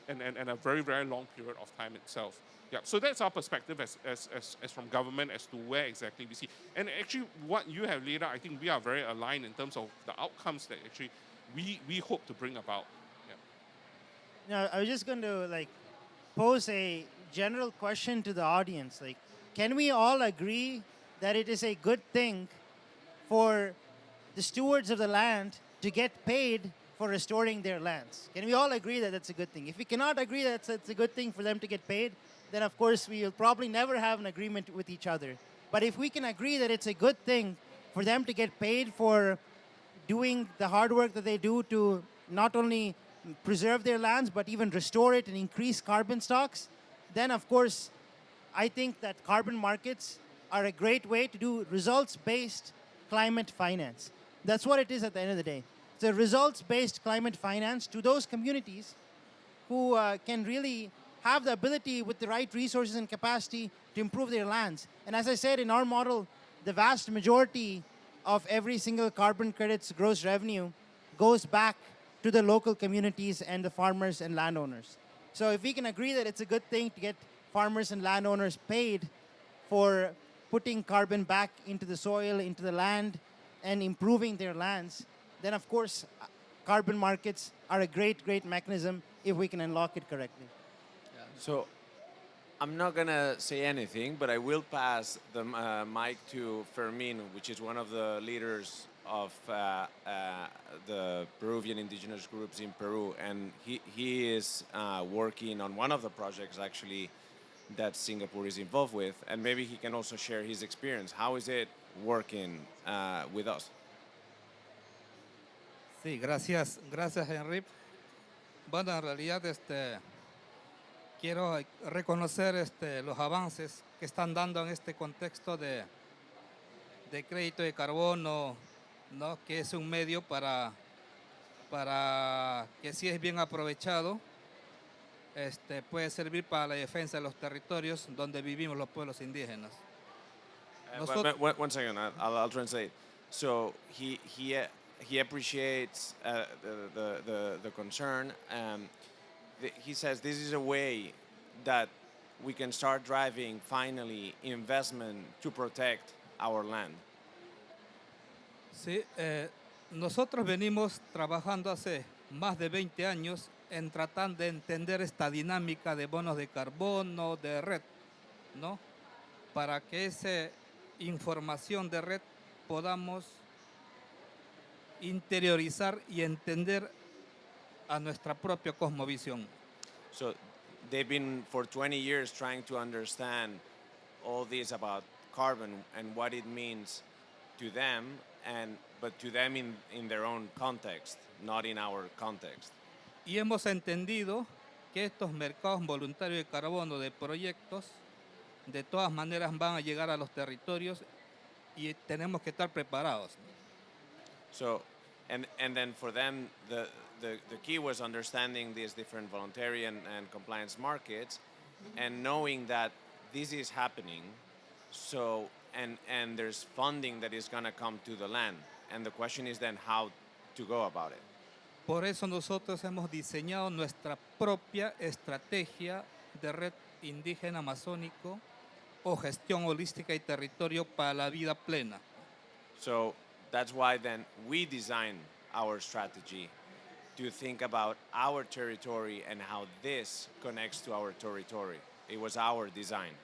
and a very, very long period of time itself. Yeah, so that's our perspective as from government as to where exactly we see. And actually what you have laid out, I think we are very aligned in terms of the outcomes that actually we hope to bring about. Yeah. Now, I was just going to pose a general question to the audience. Can we all agree that it is a good thing for the stewards of the land to get paid for restoring their lands? Can we all agree that that's a good thing? If we cannot agree that it's a good thing for them to get paid, then of course we will probably never have an agreement with each other. But if we can agree that it's a good thing for them to get paid for doing the hard work that they do to not only preserve their lands, but even restore it and increase carbon stocks, then of course I think that carbon markets are a great way to do results-based climate finance. That's what it is at the end of the day. It's a results-based climate finance to those communities who can really have the ability with the right resources and capacity to improve their lands. And as I said, in our model, the vast majority of every single carbon credit's gross revenue goes back to the local communities and the farmers and landowners. So if we can agree that it's a good thing to get farmers and landowners paid for putting carbon back into the soil, into the land, and improving their lands, then of course carbon markets are a great, great mechanism if we can unlock it correctly. So I'm not going to say anything, but I will pass the mic to Fermin, which is one of the leaders of the Peruvian indigenous groups in Peru. And he is working on one of the projects, actually, that Singapore is involved with. And maybe he can also share his experience. How is it working with us? Sí, gracias Enric. Bueno, en realidad quiero reconocer los avances que están dando en este contexto de crédito de carbono, ¿no? Que es un medio para que si es bien aprovechado, puede servir para la defensa de los territorios donde vivimos los pueblos indígenas. One second, I'll translate. So he appreciates the concern. He says this is a way that we can start driving finally investment to protect our land. Sí, nosotros venimos trabajando hace más de 20 años en tratar de entender esta dinámica de bonos de carbono, de red, ¿no? Para que esa información de red podamos interiorizar y entender a nuestra propia cosmovisión. So they've been for 20 years trying to understand all this about carbon and what it means to them, but to them in their own context, not in our context. Y hemos entendido que estos mercados voluntarios de carbono de proyectos de todas maneras van a llegar a los territorios y tenemos que estar preparados. So, and then for them, the key was understanding these different voluntary and compliance markets, and knowing that this is happening. So, and there's funding that is going to come to the land, and the question is then how to go about it. Por eso nosotros hemos diseñado nuestra propia estrategia de red indígena amazónico o gestión holística y territorio para la vida plena. So that's why then we designed our strategy to think about our territory and how this connects to our territory. It was our design.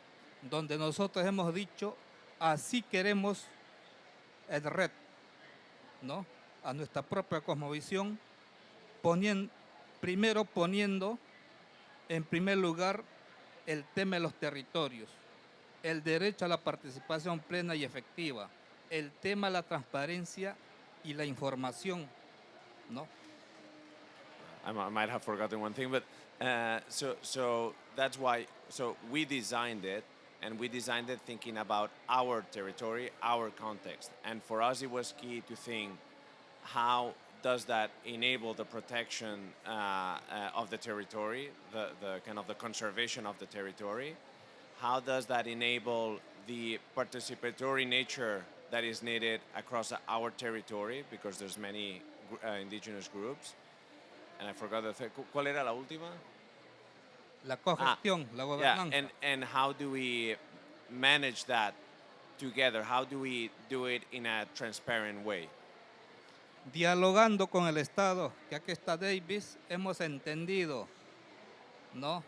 Donde nosotros hemos dicho, así queremos el red, ¿no? A nuestra propia cosmovisión, primero poniendo en primer lugar el tema de los territorios, el derecho a la participación plena y efectiva, el tema de la transparencia y la información, ¿no? I might have forgotten one thing, but so that's why. So we designed it, and we designed it thinking about our territory, our context, and for us it was key to think how does that enable the protection of the territory, the kind of the conservation of the territory? How does that enable the participatory nature that is needed across our territory, because there's many indigenous groups? And I forgot the third. ¿Cuál era la última? La cogestión, la gobernanza. Yeah, and how do we manage that together? How do we do it in a transparent way? Dialogando con el Estado, que aquí está Davis, hemos entendido, ¿no?,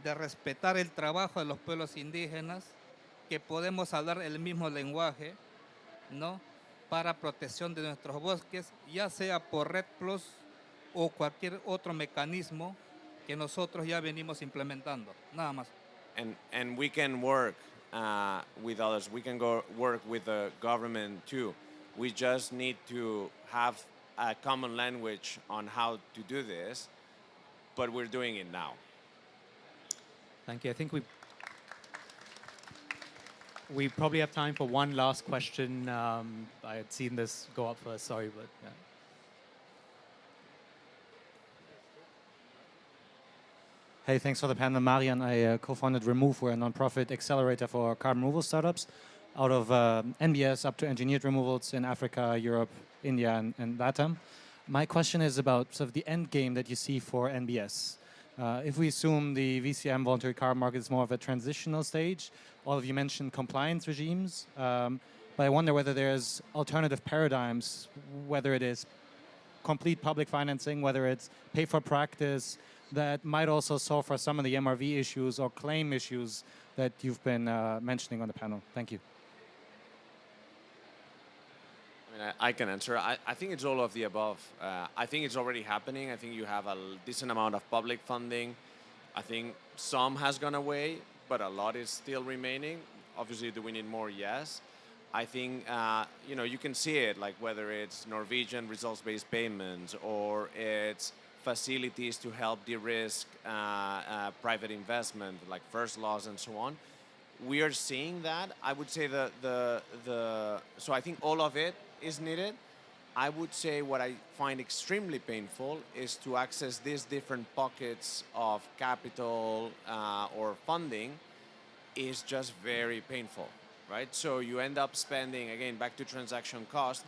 de respetar el trabajo de los pueblos indígenas, que podemos hablar el mismo lenguaje, ¿no?, para protección de nuestros bosques, ya sea por Red Plus o cualquier otro mecanismo que nosotros ya venimos implementando, nada más. And we can work with others. We can work with the government too. We just need to have a common language on how to do this, but we're doing it now. Thank you. I think we probably have time for one last question. I had seen this go up first, sorry, but yeah. Hey, thanks for the panel, Marian. I co-founded Remove. We're a nonprofit accelerator for carbon removal startups out of NBS up to engineered removals in Africa, Europe, India, and LATAM. My question is about sort of the end game that you see for NBS. If we assume the VCM voluntary carbon market is more of a transitional stage, all of you mentioned compliance regimes, but I wonder whether there's alternative paradigms, whether it is complete public financing, whether it's pay for practice, that might also solve for some of the MRV issues or claim issues that you've been mentioning on the panel. Thank you. I mean, I can answer. I think it's all of the above. I think it's already happening. I think you have a decent amount of public funding. I think some has gone away, but a lot is still remaining. Obviously, do we need more? Yes. I think, you can see it, like whether it's Norwegian results-based payments or it's facilities to help de-risk private investment, like first laws and so on. We are seeing that. I would say so I think all of it is needed. I would say what I find extremely painful is to access these different pockets of capital or funding is just very painful, right? So you end up spending, again, back to transaction cost,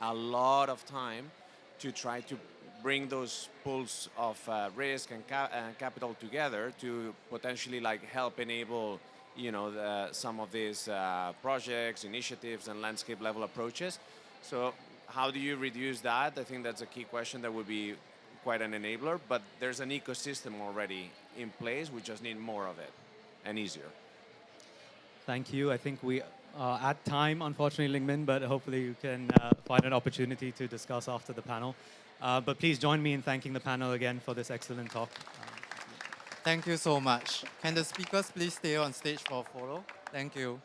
a lot of time to try to bring those pools of risk and capital together to potentially like help enable, you know, some of these projects, initiatives, and landscape level approaches. So how do you reduce that? I think that's a key question that would be quite an enabler, but there's an ecosystem already in place. We just need more of it and easier. Thank you. I think we are at time, unfortunately, Ling Min, but hopefully you can find an opportunity to discuss after the panel. But please join me in thanking the panel again for this excellent talk. Thank you so much. Can the speakers please stay on stage for a photo? Thank you.